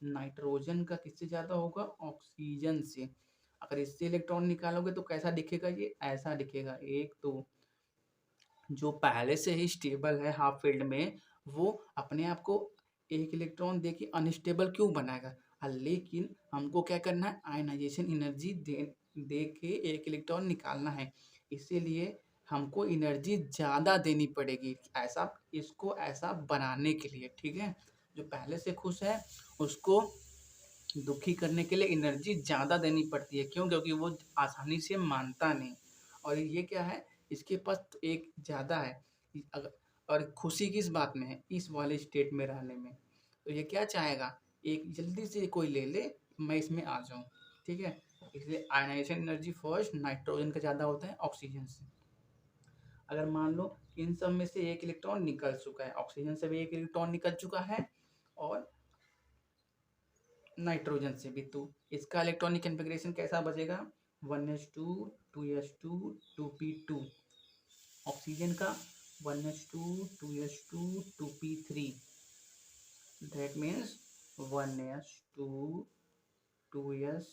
Speaker 1: नाइट्रोजन का किससे ज़्यादा होगा? ऑक्सीजन से। अगर इससे इलेक्ट्रॉन निकालोगे तो कैसा दिखेगा? ये ऐसा दिखेगा। एक तो जो पहले से ही स्टेबल है हाफ फील्ड में, वो अपने आप को एक इलेक्ट्रॉन दे के अनस्टेबल क्यों बनाएगा? लेकिन हमको क्या करना है? आयनाइजेशन एनर्जी दे के एक इलेक्ट्रॉन निकालना है। इसीलिए हमको एनर्जी ज़्यादा देनी पड़ेगी इसको ऐसा बनाने के लिए। ठीक है, जो पहले से खुश है उसको दुखी करने के लिए एनर्जी ज़्यादा देनी पड़ती है। क्यों? क्योंकि वो आसानी से मानता नहीं। और ये क्या है, इसके पास तो एक ज़्यादा है। अगर और खुशी किस बात में है? इस वाले स्टेट में रहने में। तो ये क्या चाहेगा, एक जल्दी से कोई ले ले, मैं इसमें आ जाऊँ। ठीक है? इसलिए आयनाइजेशन एनर्जी फर्स्ट नाइट्रोजन का ज़्यादा होता है ऑक्सीजन से। अगर मान लो इन सब में से एक इलेक्ट्रॉन निकल चुका है, ऑक्सीजन से भी एक इलेक्ट्रॉन निकल चुका है और नाइट्रोजन से भी, तो इसका इलेक्ट्रॉनिक कन्फिग्रेशन कैसा बचेगा? 1s2 2s2 2p2। ऑक्सीजन का 1s2 2s2 2p3। That means 1s2 2s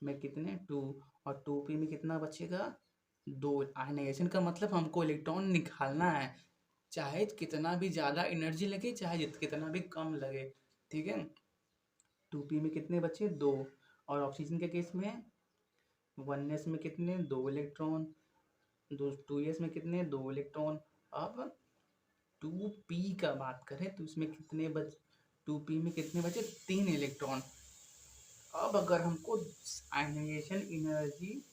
Speaker 1: में कितने 2 और 2p में कितना बचेगा 2। आयनाइजेशन का मतलब हमको इलेक्ट्रॉन निकालना है, चाहे कितना भी ज़्यादा एनर्जी लगे चाहे कितना भी कम लगे। ठीक है? 2p में कितने बचे 2। और ऑक्सीजन के केस में 1s में कितने 2 इलेक्ट्रॉन, 2s में कितने 2 इलेक्ट्रॉन। अब 2p का बात करें तो इसमें कितने 2p में कितने बचे 3 इलेक्ट्रॉन। अब अगर हमको आयनाइजेशन एनर्जी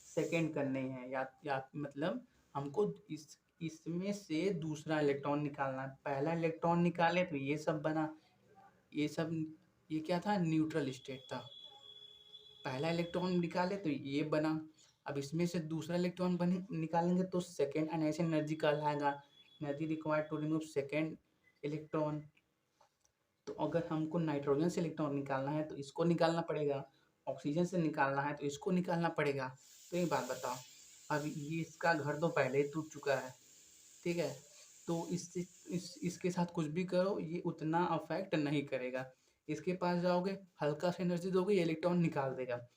Speaker 1: सेकेंड करनी है या मतलब हमको इसमें से दूसरा इलेक्ट्रॉन निकालना है। पहला इलेक्ट्रॉन निकाले तो ये सब बना, ये सब, ये क्या था, न्यूट्रल स्टेट था। पहला इलेक्ट्रॉन निकाले तो ये बना। अब इसमें से दूसरा इलेक्ट्रॉन बने निकालेंगे तो सेकेंड आयनाइजेशन एनर्जी कहलाएगा, energy required to remove second electron. तो अगर हमको नाइट्रोजन से इलेक्ट्रॉन निकालना है तो इसको निकालना पड़ेगा, ऑक्सीजन से निकालना है तो इसको निकालना पड़ेगा। तो एक बात बताओ, अब ये इसका घर तो पहले ही टूट चुका है। ठीक है? तो इसके साथ कुछ भी करो ये उतना अफेक्ट नहीं करेगा। इसके पास जाओगे, हल्का सा एनर्जी दोगे, ये इलेक्ट्रॉन निकाल देगा।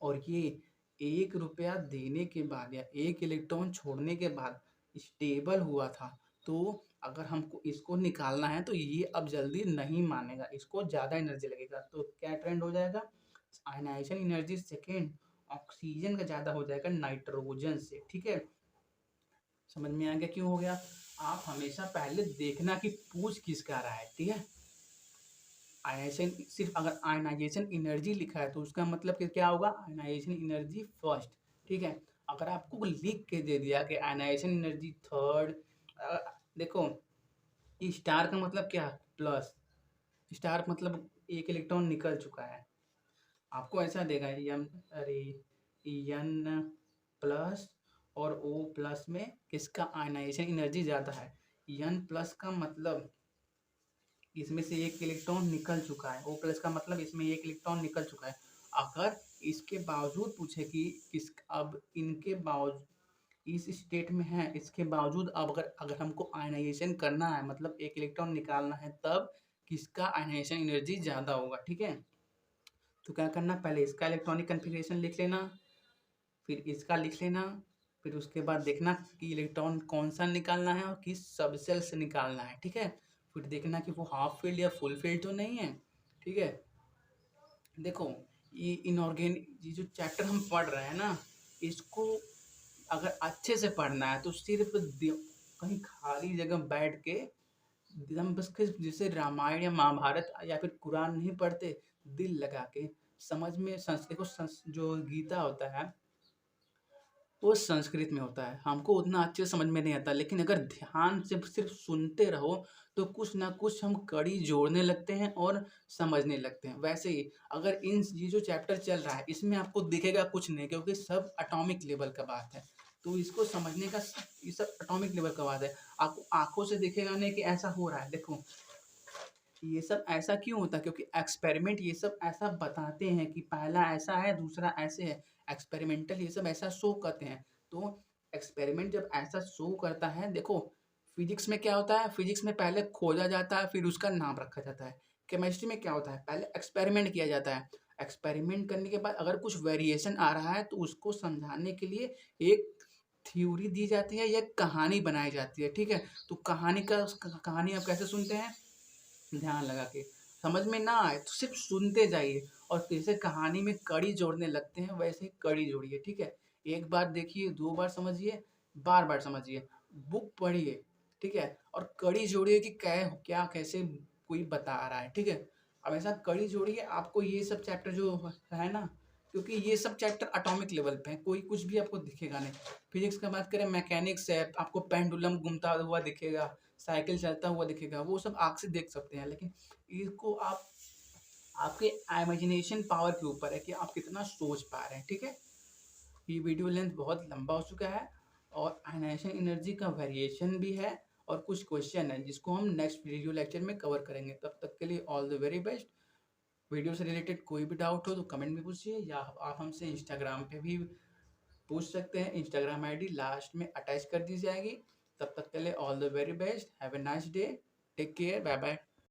Speaker 1: और ये 1 रुपया देने के बाद या 1 इलेक्ट्रॉन छोड़ने के बाद स्टेबल हुआ था। तो अगर हमको इसको निकालना है तो ये अब जल्दी नहीं मानेगा, इसको ज़्यादा एनर्जी लगेगा। तो क्या ट्रेंड हो जाएगा, आयनाइजेशन एनर्जी सेकेंड ऑक्सीजन का ज़्यादा हो जाएगा नाइट्रोजन से। ठीक है? समझ में आ गया क्यों हो गया? आप हमेशा पहले देखना कि पूछ किसका रहा है। ठीक है? आयनाइजेशन, सिर्फ अगर आयनाइजेशन एनर्जी लिखा है तो उसका मतलब कि क्या होगा, आयनाइजेशन एनर्जी फर्स्ट। ठीक है? अगर आपको लिख के दे दिया कि आयनाइजेशन एनर्जी थर्ड, देखो स्टार का मतलब क्या, प्लस। स्टार मतलब एक इलेक्ट्रॉन निकल चुका है, आपको ऐसा देगा एन प्लस और ओ प्लस में किसका आयनाइजेशन एनर्जी ज़्यादा है। एन प्लस का मतलब इसमें से एक इलेक्ट्रॉन निकल चुका है, ओ प्लस का मतलब इसमें एक इलेक्ट्रॉन निकल चुका है। अगर इसके बावजूद पूछे कि किस, अब इनके बावजूद इस स्टेट में है, इसके बावजूद अब अगर हमको आयनाइजेशन करना है, मतलब एक इलेक्ट्रॉन निकालना है, तब किसका आयनाइजेशन एनर्जी ज़्यादा होगा। ठीक है? तो क्या करना, पहले इसका इलेक्ट्रॉनिक कन्फिग्रेशन लिख लेना, फिर इसका लिख लेना, फिर उसके बाद देखना कि इलेक्ट्रॉन कौन सा निकालना है और किस सबसेल से निकालना है। ठीक है? फिर देखना कि वो हाफ फील्ड या फुल फील्ड तो नहीं है। ठीक है? देखो ये इनऑर्गेनिक, ये जो चैप्टर हम पढ़ रहे हैं ना, इसको अगर अच्छे से पढ़ना है तो सिर्फ कहीं खाली जगह बैठ के हम बस जैसे रामायण या महाभारत या फिर कुरान नहीं पढ़ते, दिल लगा के समझ में। संस्कृत को जो गीता होता है वो संस्कृत में होता है, हमको उतना अच्छे समझ में नहीं आता, लेकिन अगर ध्यान से सिर्फ सुनते रहो तो कुछ ना कुछ हम कड़ी जोड़ने लगते हैं और समझने लगते हैं। वैसे ही अगर ये जो चैप्टर चल रहा है इसमें आपको दिखेगा कुछ नहीं, क्योंकि सब एटॉमिक लेवल का बात है। तो इसको समझने का, ये सब एटॉमिक लेवल का बात है। आपको आंखों से दिखेगा नहीं कि ऐसा हो रहा है। देखो ये सब ऐसा क्यों होता है, क्योंकि एक्सपेरिमेंट ये सब ऐसा बताते हैं कि पहला ऐसा है दूसरा ऐसे है। एक्सपेरिमेंटल ये सब ऐसा शो करते हैं। तो एक्सपेरिमेंट जब ऐसा शो करता है, देखो फिजिक्स में क्या होता है, फिजिक्स में पहले खोजा जाता है फिर उसका नाम रखा जाता है। केमिस्ट्री में क्या होता है, पहले एक्सपेरिमेंट किया जाता है, एक्सपेरिमेंट करने के बाद अगर कुछ वेरिएशन आ रहा है तो उसको समझाने के लिए एक थ्योरी दी जाती है या कहानी बनाई जाती है। ठीक है? तो कहानी आप कैसे सुनते हैं, ध्यान लगा के। समझ में ना आए तो सिर्फ सुनते जाइए, और जैसे कहानी में कड़ी जोड़ने लगते हैं वैसे ही कड़ी जोड़िए। ठीक है? एक बार देखिए, 2 बार समझिए, बार बार समझिए, बुक पढ़िए। ठीक है? और कड़ी जोड़िए कि क्या क्या कैसे कोई बता रहा है। ठीक है? हमेशा कड़ी जोड़िए, आपको ये सब चैप्टर जो है ना, क्योंकि ये सब चैप्टर एटॉमिक लेवल पे हैं, कोई कुछ भी आपको दिखेगा नहीं। फिजिक्स का बात करें, मैकेनिक्स है, आपको पेंडुलम घूमता हुआ दिखेगा, साइकिल चलता हुआ दिखेगा, वो सब आँख से देख सकते हैं, लेकिन इसको आप आपके इमेजिनेशन पावर के ऊपर है कि आप कितना सोच पा रहे हैं, ठीक है। ये वीडियो लेंथ बहुत लंबा हो चुका है और आयनाइजेशन एनर्जी का वेरिएशन भी है और कुछ क्वेश्चन है जिसको हम नेक्स्ट वीडियो लेक्चर में कवर करेंगे। तब तक के लिए all the very best. Video से रिलेटेड कोई भी डाउट हो तो कमेंट में पूछिए, या आप हमसे इंस्टाग्राम पे भी पूछ सकते हैं। इंस्टाग्राम आईडी लास्ट में अटैच कर दी जाएगी। तब तक के लिए all the very best, have a nice day, take care, bye bye.